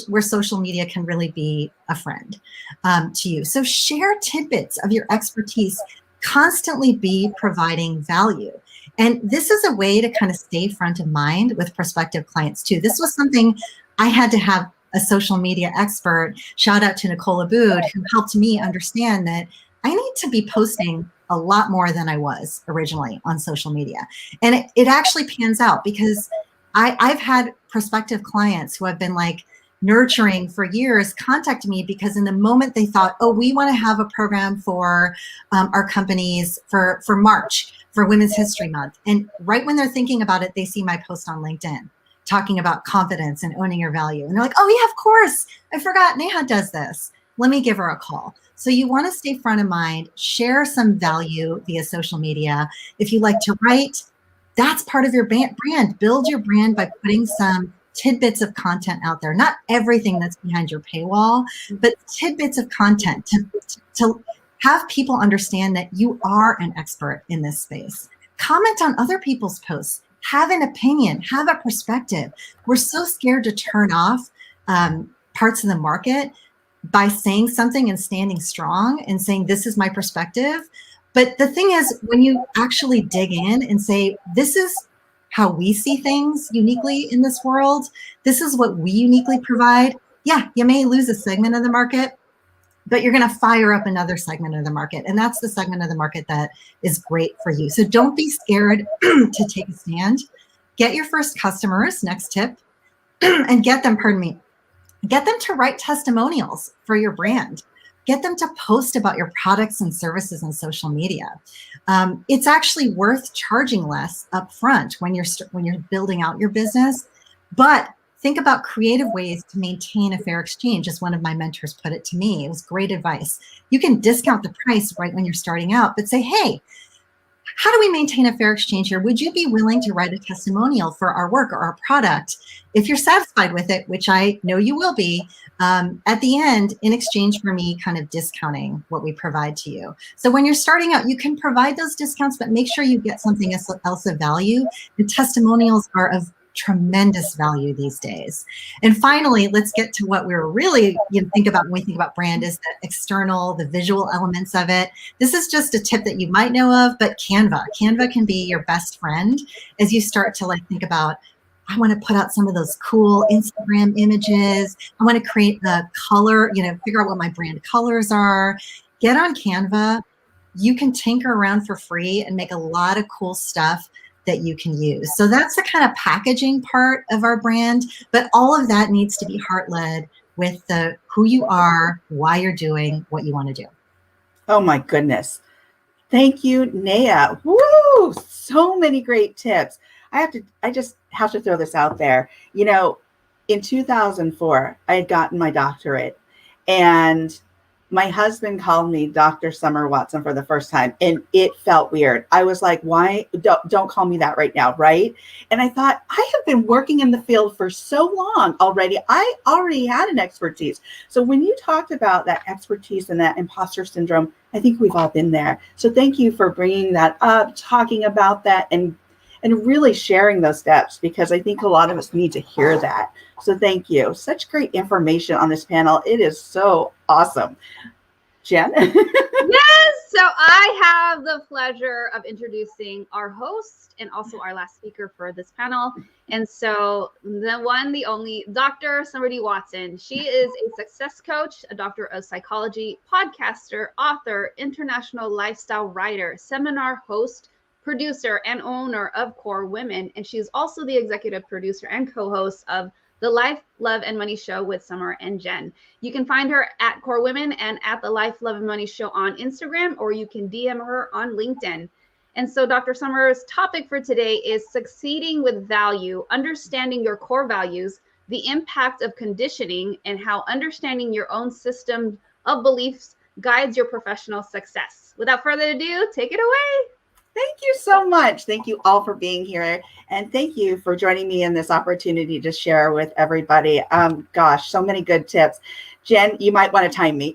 S4: where social media can really be a friend to you. So share tidbits of your expertise. Constantly be providing value. And this is a way to kind of stay front of mind with prospective clients too. This was something I had to have a social media expert, shout out to Nicole Abood, who helped me understand that I need to be posting a lot more than I was originally on social media. And it actually pans out, because I've had prospective clients who have been like nurturing for years contact me, because in the moment they thought, oh, we want to have a program for our companies for March, for Women's History Month. And right when they're thinking about it, they see my post on LinkedIn talking about confidence and owning your value. And they're like, oh yeah, of course. I forgot Neha does this. Let me give her a call. So you want to stay front of mind, share some value via social media. If you like to write, that's part of your brand. Build your brand by putting some tidbits of content out there. Not everything that's behind your paywall, but tidbits of content to have people understand that you are an expert in this space. Comment on other people's posts. Have an opinion, have a perspective. We're so scared to turn off parts of the market by saying something and standing strong and saying, this is my perspective. But the thing is, when you actually dig in and say, this is how we see things uniquely in this world, this is what we uniquely provide. Yeah, you may lose a segment of the market, but you're going to fire up another segment of the market. And that's the segment of the market that is great for you. So don't be scared to take a stand. Get your first customers, next tip, and get them to write testimonials for your brand. Get them to post about your products and services on social media. It's actually worth charging less upfront when you're building out your business, but think about creative ways to maintain a fair exchange, as one of my mentors put it to me. It was great advice. You can discount the price right when you're starting out, but say, hey, how do we maintain a fair exchange here? Would you be willing to write a testimonial for our work or our product? If you're satisfied with it, which I know you will be, at the end, in exchange for me kind of discounting what we provide to you. So when you're starting out, you can provide those discounts, but make sure you get something else of value. The testimonials are of tremendous value these days. And finally, let's get to what we're really think about when we think about brand is the external, the visual elements of it. This is just a tip that you might know of, but Canva can be your best friend as you start to think about, I want to put out some of those cool Instagram images. I want to create the color, figure out what my brand colors are. Get on Canva. You can tinker around for free and make a lot of cool stuff that you can use. So that's the kind of packaging part of our brand, but all of that needs to be heart-led with the who you are, why you're doing what you want to do.
S1: Oh my goodness. Thank you, Neha. Woo! So many great tips. I just have to throw this out there. In 2004, I had gotten my doctorate, and my husband called me Dr. Summer Watson for the first time, and it felt weird. I was like, why? Don't call me that right now, right? And I thought, I have been working in the field for so long already. I already had an expertise. So when you talked about that expertise and that imposter syndrome, I think we've all been there. So thank you for bringing that up, talking about that, and really sharing those steps, because I think a lot of us need to hear that. So thank you. Such great information on this panel. It is so awesome. Jen?
S5: Yes. So I have the pleasure of introducing our host and also our last speaker for this panel. And so the one, the only Dr. Summer D. Watson. She is a success coach, a doctor of psychology, podcaster, author, international lifestyle writer, seminar host, producer, and owner of Core Women. And she's also the executive producer and co-host of the Life, Love, and Money Show with Summer and Jen. You can find her at Core Women and at the Life, Love, and Money Show on Instagram, or you can DM her on LinkedIn. And so Dr. Summer's topic for today is succeeding with value, understanding your core values, the impact of conditioning, and how understanding your own system of beliefs guides your professional success. Without further ado, take it away.
S1: Thank you so much. Thank you all for being here. And thank you for joining me in this opportunity to share with everybody. Gosh, so many good tips. Jen, you might want to time me.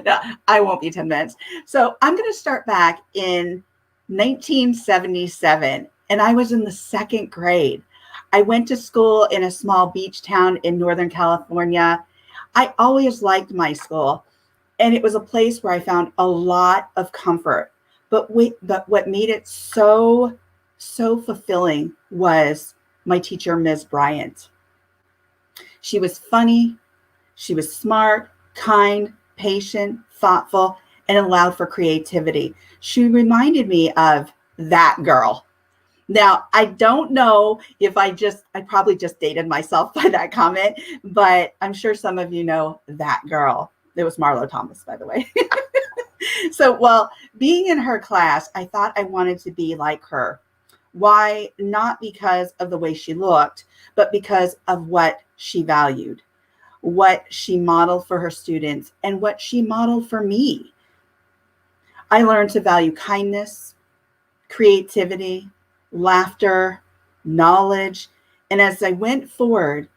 S1: No, I won't be 10 minutes. So I'm going to start back in 1977, and I was in the second grade. I went to school in a small beach town in Northern California. I always liked my school, and it was a place where I found a lot of comfort. But what made it so fulfilling was my teacher, Ms. Bryant. She was funny, she was smart, kind, patient, thoughtful, and allowed for creativity. She reminded me of that girl. Now, I don't know if I probably just dated myself by that comment, but I'm sure some of you know that girl. It was Marlo Thomas, by the way. So, well, being in her class, I thought I wanted to be like her. Why? Not because of the way she looked, but because of what she valued, what she modeled for her students, and what she modeled for me. I learned to value kindness, creativity, laughter, knowledge. And as I went forward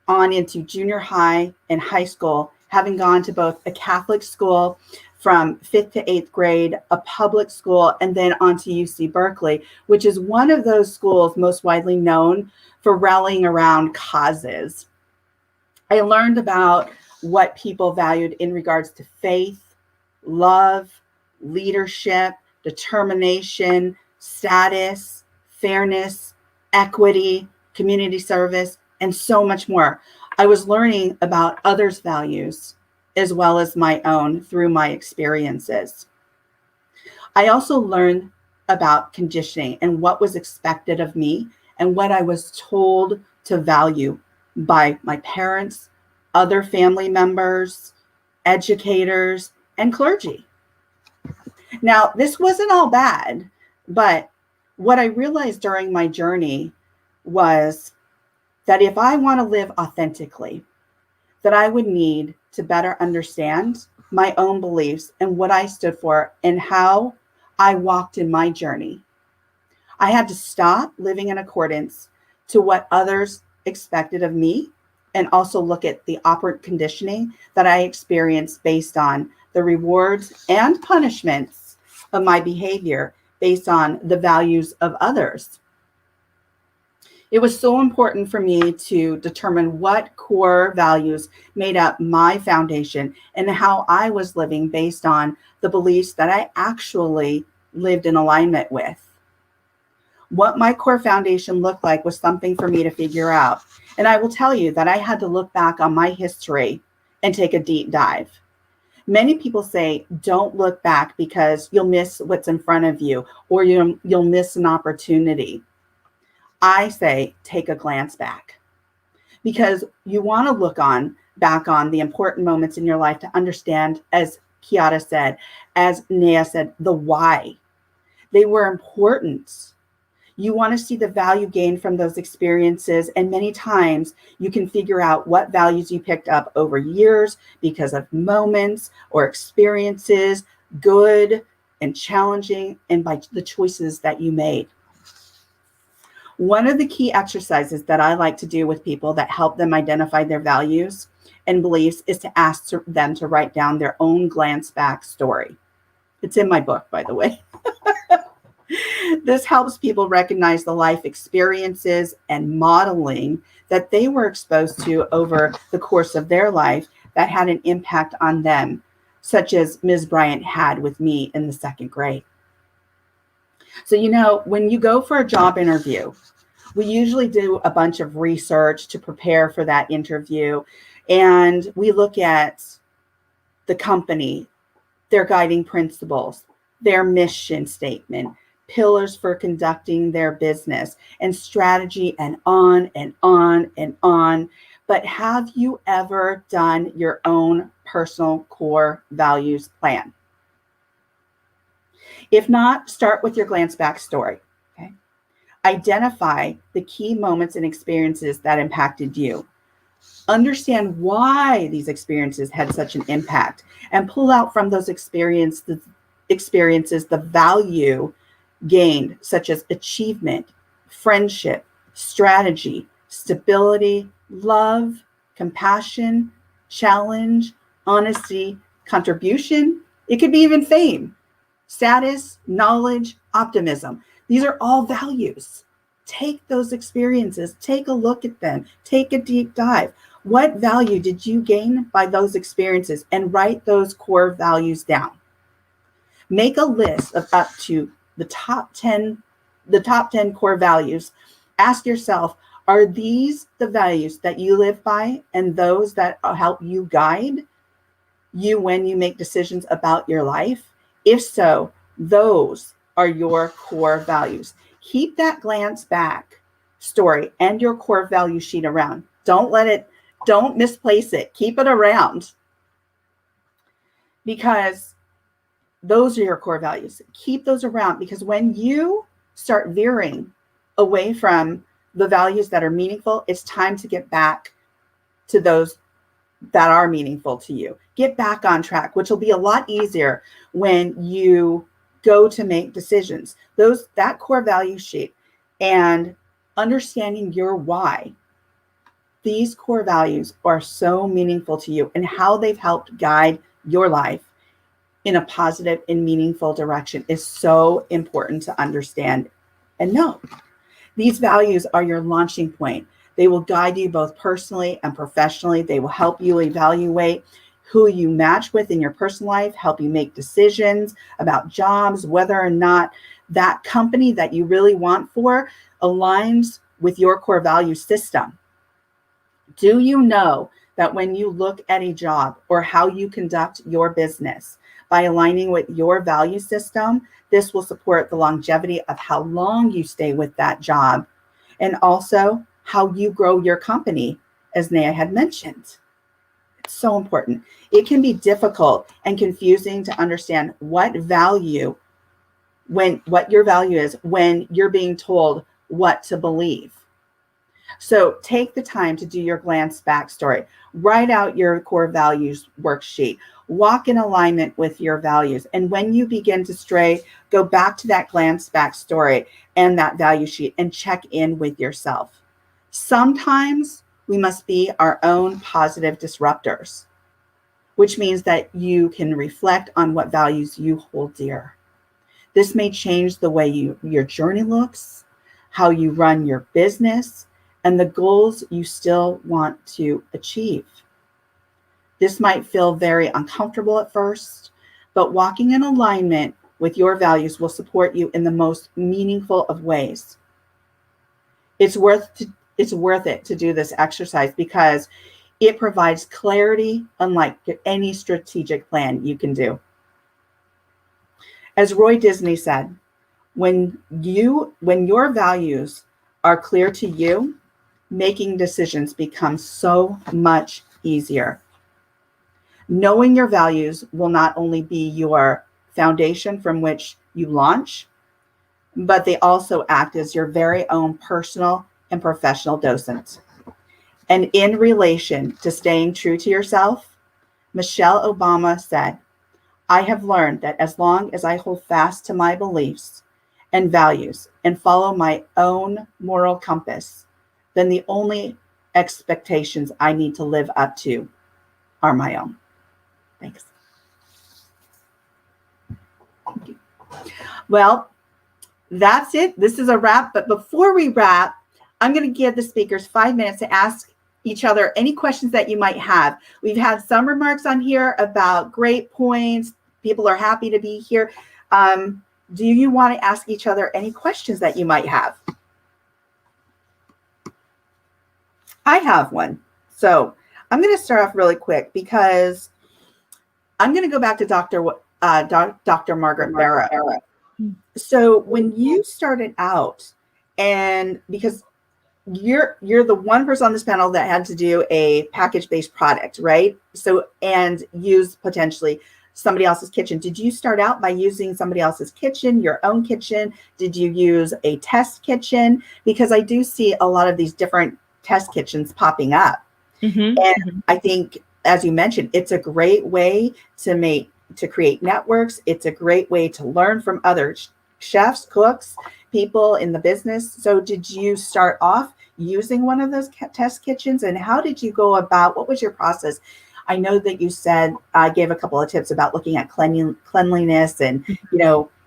S1: on into junior high and high school, having gone to both a Catholic school from 5th to 8th grade, a public school, and then on to UC Berkeley, which is one of those schools most widely known for rallying around causes. I learned about what people valued in regards to faith, love, leadership, determination, status, fairness, equity, community service, and so much more. I was learning about others' values as well as my own through my experiences. I also learned about conditioning and what was expected of me and what I was told to value by my parents, other family members, educators, and clergy. Now, this wasn't all bad, but what I realized during my journey was that if I want to live authentically, that I would need to better understand my own beliefs and what I stood for and how I walked in my journey. I had to stop living in accordance to what others expected of me and also look at the operant conditioning that I experienced based on the rewards and punishments of my behavior based on the values of others. It was so important for me to determine what core values made up my foundation and how I was living based on the beliefs that I actually lived in alignment with. What my core foundation looked like was something for me to figure out. And I will tell you that I had to look back on my history and take a deep dive. Many people say, don't look back because you'll miss what's in front of you, or you'll miss an opportunity. I say, take a glance back, because you want to look back on the important moments in your life to understand, as Chiara said, as Neha said, the why. They were important. You want to see the value gained from those experiences. And many times you can figure out what values you picked up over years because of moments or experiences, good and challenging, and by the choices that you made. One of the key exercises that I like to do with people that help them identify their values and beliefs is to ask them to write down their own glance back story. It's in my book, by the way. This helps people recognize the life experiences and modeling that they were exposed to over the course of their life that had an impact on them, such as Ms. Bryant had with me in the 2nd grade. So, when you go for a job interview, we usually do a bunch of research to prepare for that interview. And we look at the company, their guiding principles, their mission statement, pillars for conducting their business, and strategy, and on and on and on. But have you ever done your own personal core values plan? If not, start with your glance back story. Okay? Identify the key moments and experiences that impacted you. Understand why these experiences had such an impact, and pull out from those experiences the value gained, such as achievement, friendship, strategy, stability, love, compassion, challenge, honesty, contribution. It could be even fame, status, knowledge, optimism. These are all values. Take those experiences, take a look at them, take a deep dive. What value did you gain by those experiences? And write those core values down. Make a list of up to the top 10 core values. Ask yourself, are these the values that you live by and those that help you guide you when you make decisions about your life? If so, those are your core values. Keep that glance back story and your core value sheet around. Don't misplace it. Keep it around, because those are your core values. Keep those around, because when you start veering away from the values that are meaningful, it's time to get back to those that are meaningful to you. Get back on track, which will be a lot easier when you go to make decisions. That core value sheet and understanding your why. These core values are so meaningful to you, and how they've helped guide your life in a positive and meaningful direction is so important to understand and know. These values are your launching point. They will guide you both personally and professionally. They will help you evaluate who you match with in your personal life, help you make decisions about jobs, whether or not that company that you really want for aligns with your core value system. Do you know that when you look at a job or how you conduct your business, by aligning with your value system, this will support the longevity of how long you stay with that job, and also how you grow your company, as Neha had mentioned. It's so important. It can be difficult and confusing to understand what your value is when you're being told what to believe. So take the time to do your glance back story. Write out your core values worksheet. Walk in alignment with your values. And when you begin to stray, go back to that glance back story and that value sheet and check in with yourself. Sometimes we must be our own positive disruptors, which means that you can reflect on what values you hold dear. This may change the way your journey looks, how you run your business, and the goals you still want to achieve. This might feel very uncomfortable at first, but walking in alignment with your values will support you in the most meaningful of ways. It's worth it to do this exercise because it provides clarity unlike any strategic plan you can do. As Roy Disney said, when your values are clear to you, making decisions becomes so much easier. Knowing your values will not only be your foundation from which you launch, but they also act as your very own personal and professional docent. And in relation to staying true to yourself, Michelle Obama said, "I have learned that as long as I hold fast to my beliefs and values and follow my own moral compass, then the only expectations I need to live up to are my own." Thanks. Thank you. Well, that's it. This is a wrap. But before we wrap, I'm going to give the speakers 5 minutes to ask each other any questions that you might have. We've had some remarks on here about great points. People are happy to be here. Do you want to ask each other any questions that you might have? I have one. So I'm going to start off really quick because I'm going to go back to Dr. Margaret Barrow. So when you started out, and because you're the one person on this panel that had to do a package-based product, right? So, and use potentially somebody else's kitchen. Did you start out by using somebody else's kitchen, your own kitchen? Did you use a test kitchen? Because I do see a lot of these different test kitchens popping up. Mm-hmm. And I think, as you mentioned, it's a great way to create networks. It's a great way to learn from other chefs, cooks, people in the business. So did you start off using one of those test kitchens, and how did you go about, what was your process? I know that you said, I gave a couple of tips about looking at cleanliness and,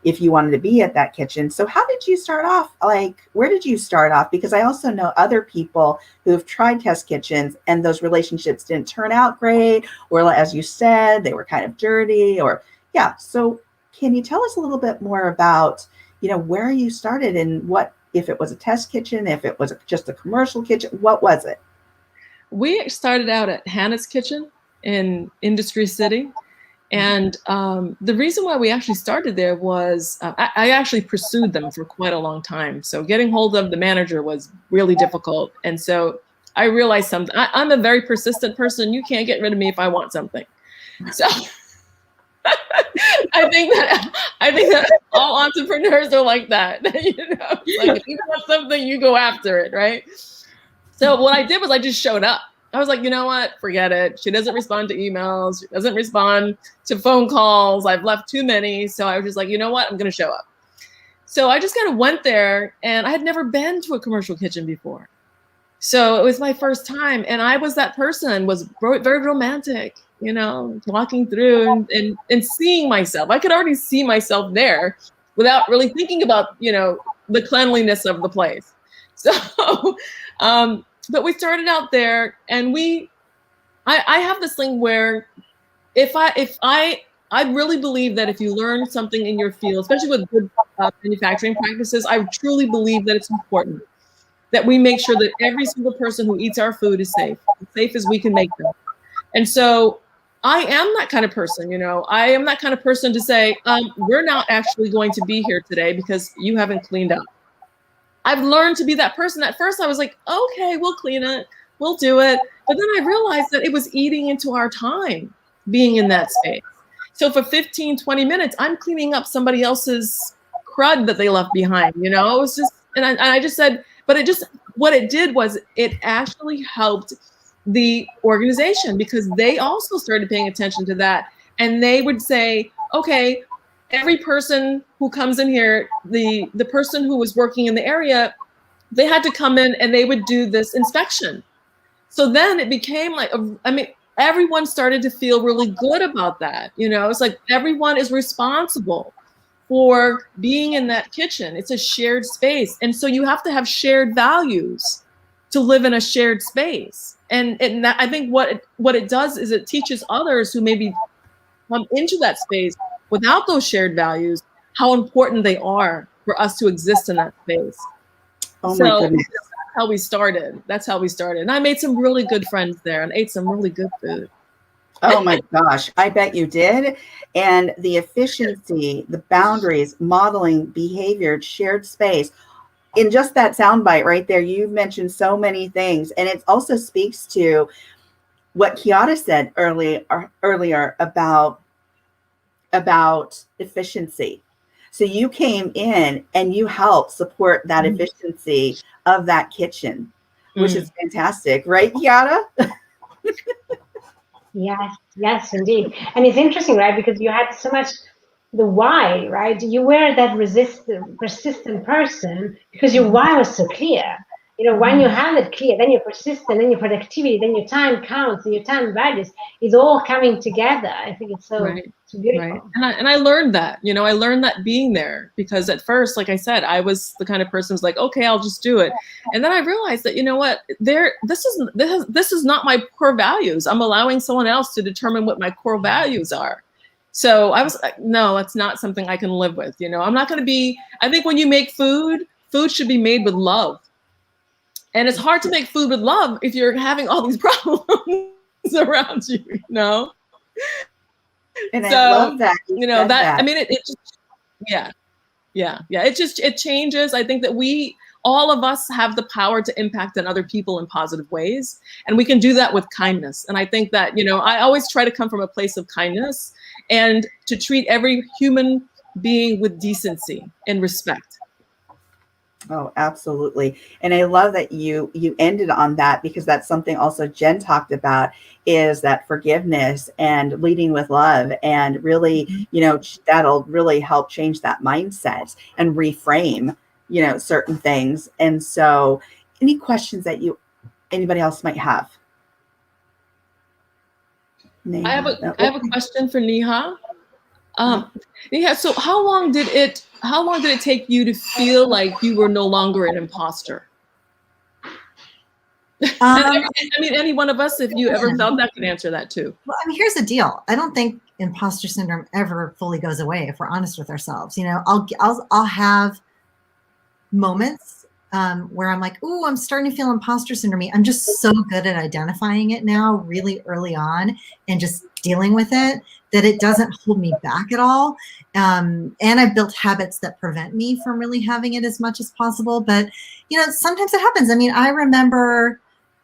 S1: if you wanted to be at that kitchen. So how did you start off? Like, where did you start off? Because I also know other people who've tried test kitchens and those relationships didn't turn out great, or as you said, they were kind of dirty, or yeah. So can you tell us a little bit more about, where you started and what, if it was a test kitchen, if it was just a commercial kitchen, what was it?
S2: We started out at Hannah's Kitchen in Industry City. And the reason why we actually started there was I actually pursued them for quite a long time. So getting hold of the manager was really difficult. And so I realized something. I'm a very persistent person. You can't get rid of me if I want something. So I think that all entrepreneurs are like that. Like if you want something, you go after it, right? So what I did was I just showed up. I was like, you know what? Forget it. She doesn't respond to emails. She doesn't respond to phone calls. I've left too many. So I was just like, you know what? I'm going to show up. So I just kind of went there, and I had never been to a commercial kitchen before. So it was my first time. And I was that person, was very romantic, walking through and seeing myself. I could already see myself there without really thinking about, the cleanliness of the place. So, but we started out there, and I have this thing where I really believe that if you learn something in your field, especially with good manufacturing practices, I truly believe that it's important that we make sure that every single person who eats our food is safe, as safe as we can make them. And so I am that kind of person, I am that kind of person to say, we're not actually going to be here today because you haven't cleaned up. I've learned to be that person. At first I was like, okay, we'll clean it, we'll do it. But then I realized that it was eating into our time being in that space. So for 15, 20 minutes, I'm cleaning up somebody else's crud that they left behind, it was just, and I just said, but what it did was it actually helped the organization, because they also started paying attention to that. And they would say, okay, every person who comes in here, the person who was working in the area, they had to come in and they would do this inspection. So then it became like, everyone started to feel really good about that. It's like everyone is responsible for being in that kitchen. It's a shared space. And so you have to have shared values to live in a shared space. And that, I think what it does is it teaches others who maybe come into that space without those shared values, how important they are for us to exist in that space.
S1: Oh my goodness.
S2: That's how we started. That's how we started. And I made some really good friends there and ate some really good food.
S1: Oh my gosh, I bet you did. And the efficiency, the boundaries, modeling behavior, shared space. In just that soundbite right there, you've mentioned so many things. And it also speaks to what Chiara said earlier about efficiency. So you came in and you helped support that efficiency of that kitchen, which is fantastic, right, Chiara?
S3: Yes, indeed. And it's interesting, right? Because you had so much the why, right? You were that persistent person because your why was so clear. You know, when you have it clear, then your persistence, then your productivity, then your time counts, and your time values is all coming together. I think it's so, so beautiful.
S2: Right. And I learned that, you know, I learned that being there, because at first, like I said, I was the kind of person who's like, okay, I'll just do it. And then I realized that, you know what, this is not my core values. I'm allowing someone else to determine what my core values are. So I was like, no, that's not something I can live with. You know, I'm not going to be, I think when you make food should be made with love. And it's hard to make food with love if you're having all these problems around you, you know?
S1: And
S2: so,
S1: I love that.
S2: You know, that, I mean, it just, yeah. It changes. I think that all of us have the power to impact on other people in positive ways. And we can do that with kindness. And I think that, you know, I always try to come from a place of kindness and to treat every human being with decency and respect.
S1: Oh, absolutely. And I love that you ended on that, because that's something also Jen talked about, is that forgiveness and leading with love, and really, you know, that'll really help change that mindset and reframe, you know, certain things. And so any questions that anybody else might have? Neha.
S2: I have a question for Neha. Neha, so how long did it take you to feel like you were no longer an imposter? I mean, any one of us, if you ever felt that, can answer that too.
S4: Well, I mean, here's the deal. I don't think imposter syndrome ever fully goes away if we're honest with ourselves. You know, I'll have moments where I'm like, oh, I'm starting to feel imposter syndrome. I'm just so good at identifying it now really early on and just dealing with it that it doesn't hold me back at all. And I've built habits that prevent me from really having it as much as possible. But, you know, sometimes it happens. I mean, I remember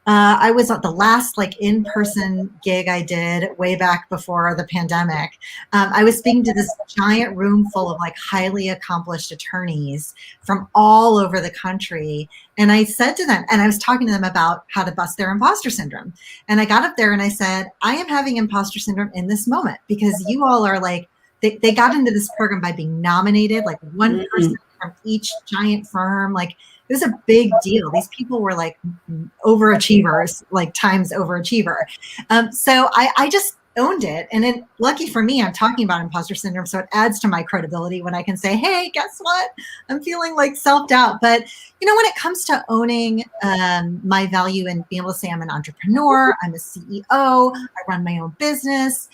S4: I was at the last like in-person gig I did way back before the pandemic. I was speaking to this giant room full of like highly accomplished attorneys from all over the country. And I said to them, and I was talking to them about how to bust their imposter syndrome. And I got up there and I said, I am having imposter syndrome in this moment because you all are like, they got into this program by being nominated, like one person from each giant firm, like, it was a big deal. These people were like overachievers, like times overachiever. So I just owned it. And then lucky for me, I'm talking about imposter syndrome. So it adds to my credibility when I can say, hey, guess what? I'm feeling like self-doubt. But, you know, when it comes to owning my value and being able to say I'm an entrepreneur, I'm a CEO, I run my own business,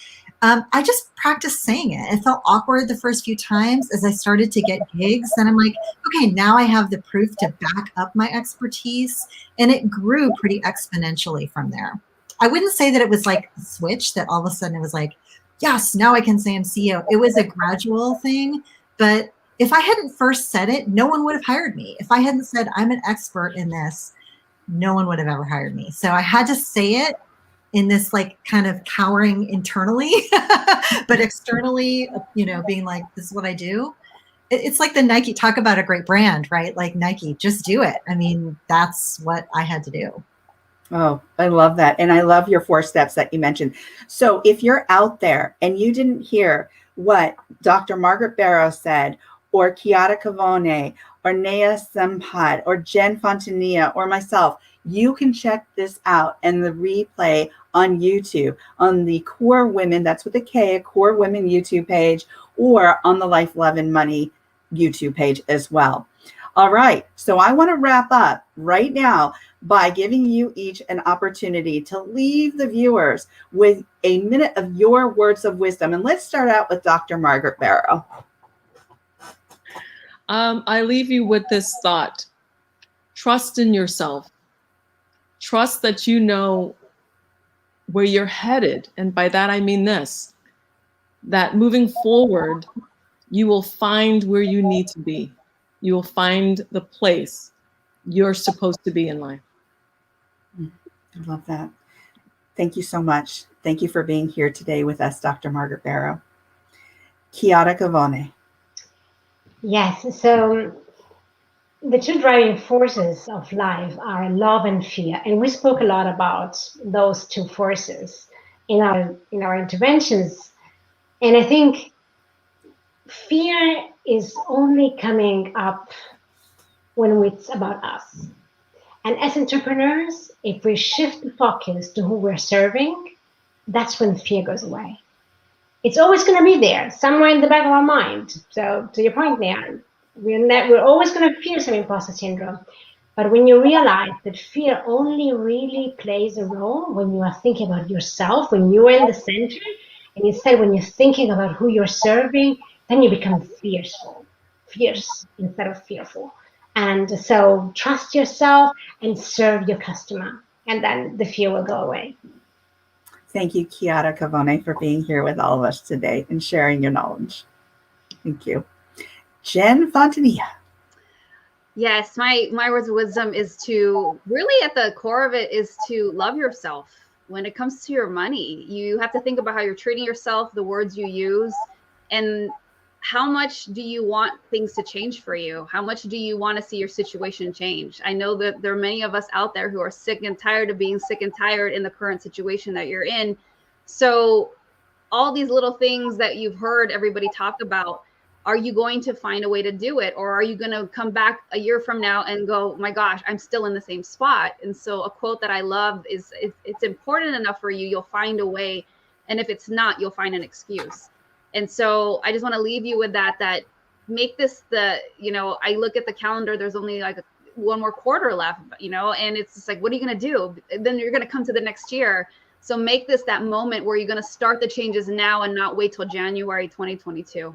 S4: I just practiced saying it. It felt awkward the first few times as I started to get gigs. Then I'm like, okay, now I have the proof to back up my expertise. And it grew pretty exponentially from there. I wouldn't say that it was like a switch that all of a sudden it was like, yes, now I can say I'm CEO. It was a gradual thing. But if I hadn't first said it, no one would have hired me. If I hadn't said I'm an expert in this, no one would have ever hired me. So I had to say it in this like kind of cowering internally, but externally, you know, being like, this is what I do. It's like the Nike, talk about a great brand, right? Like Nike, just do it. I mean, that's what I had to do.
S1: Oh, I love that. And I love your 4 steps that you mentioned. So if you're out there and you didn't hear what Dr. Margaret Barrow said, or Chiara Covone, or Neha Sampat, or Jen Fontanilla, or myself, you can check this out and the replay on YouTube, on the Core Women, that's with a K, Core Women YouTube page, or on the Life, Love, and Money YouTube page as well. All right, so I want to wrap up right now by giving you each an opportunity to leave the viewers with a minute of your words of wisdom. And let's start out with Dr. Margaret Barrow.
S2: I leave you with this thought. Trust in yourself. Trust that you know where you're headed. And by that, I mean this, that moving forward, you will find where you need to be. You will find the place you're supposed to be in life.
S1: I love that. Thank you so much. Thank you for being here today with us, Dr. Margaret Barrow. Chiara Covone.
S3: Yes, so the two driving forces of life are love and fear, and we spoke a lot about those two forces in our interventions. And I think fear is only coming up when it's about us. And as entrepreneurs, if we shift the focus to who we're serving, that's when fear goes away. It's always going to be there, somewhere in the back of our mind. So to your point, Neha, we're always going to feel some imposter syndrome. But when you realize that fear only really plays a role when you are thinking about yourself, when you are in the center, and instead when you're thinking about who you're serving, then you become fierce instead of fearful. And so trust yourself and serve your customer, and then the fear will go away.
S1: Thank you, Chiara Covone, for being here with all of us today and sharing your knowledge. Thank you. Jen Fontanilla.
S5: Yes, my words of wisdom is to really, at the core of it, is to love yourself. When it comes to your money, you have to think about how you're treating yourself, the words you use, and how much do you want things to change for you? How much do you want to see your situation change? I know that there are many of us out there who are sick and tired of being sick and tired in the current situation that you're in. So all these little things that you've heard everybody talk about, are you going to find a way to do it? Or are you going to come back a year from now and go, my gosh, I'm still in the same spot? And so a quote that I love is, it's important enough for you, you'll find a way. And if it's not, you'll find an excuse. And so I just want to leave you with that make this I look at the calendar, there's only like one more quarter left, and it's just like, what are you going to do? Then you're going to come to the next year. So make this that moment where you're going to start the changes now and not wait till January 2022.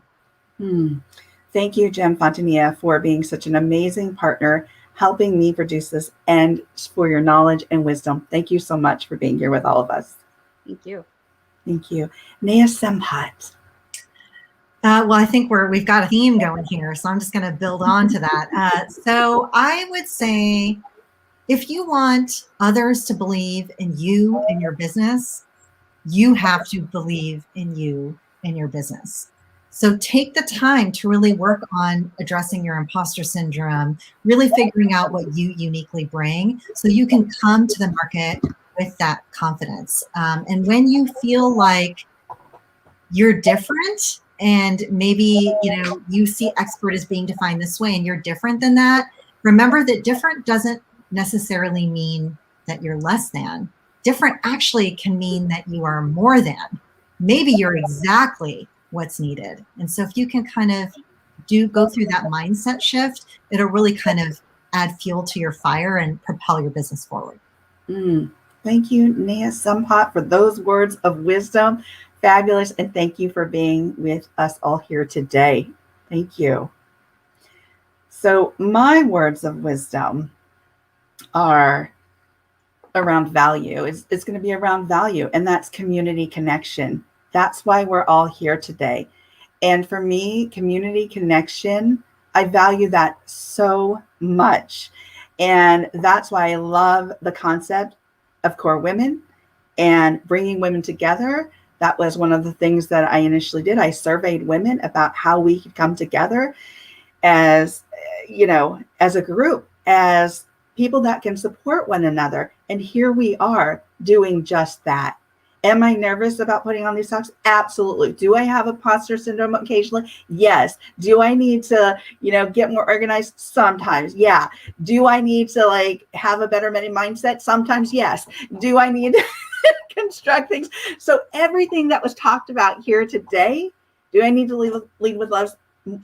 S1: Thank you, Jen Fontanilla, for being such an amazing partner, helping me produce this, and for your knowledge and wisdom. Thank you so much for being here with all of us.
S5: Thank you.
S1: Thank you. Neha Sampat.
S4: Well, I think we've got a theme going here, so I'm just going to build on to that. So I would say, if you want others to believe in you and your business, you have to believe in you and your business. So take the time to really work on addressing your imposter syndrome, really figuring out what you uniquely bring so you can come to the market with that confidence. And when you feel like you're different, and maybe, you see expert as being defined this way and you're different than that, remember that different doesn't necessarily mean that you're less than. Different actually can mean that you are more than. Maybe you're exactly what's needed. And so if you can kind of go through that mindset shift, it'll really kind of add fuel to your fire and propel your business forward.
S1: Thank you, Neha Sampat, for those words of wisdom. Fabulous. And thank you for being with us all here today. Thank you. So my words of wisdom are around value. It's going to be around value, and that's community connection. That's why we're all here today. And for me, community connection, I value that so much. And that's why I love the concept of Core Women and bringing women together. That was one of the things that I initially did. I surveyed women about how we could come together as, as a group, as people that can support one another. And here we are doing just that. Am I nervous about putting on these socks? Absolutely. Do I have imposter syndrome occasionally? Yes. Do I need to, get more organized? Sometimes. Yeah. Do I need to like have a better money mindset? Sometimes. Yes. Do I need to construct things? So everything that was talked about here today, do I need to lead with love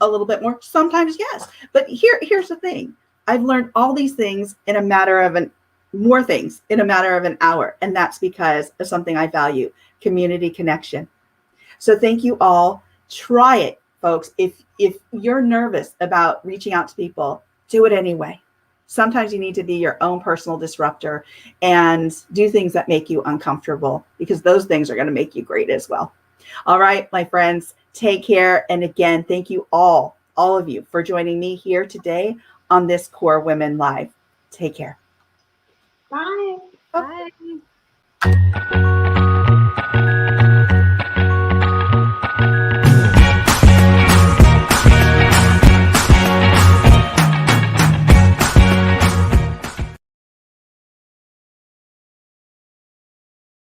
S1: a little bit more? Sometimes. Yes. But here's the thing. I've learned all these things in a matter of more things in a matter of an hour. And that's because of something I value, community connection. So thank you all. Try it, folks. If you're nervous about reaching out to people, do it anyway. Sometimes you need to be your own personal disruptor and do things that make you uncomfortable, because those things are going to make you great as well. All right, my friends, take care. And again, thank you all of you for joining me here today on this Core Women Live. Take care.
S3: Bye.
S5: Bye.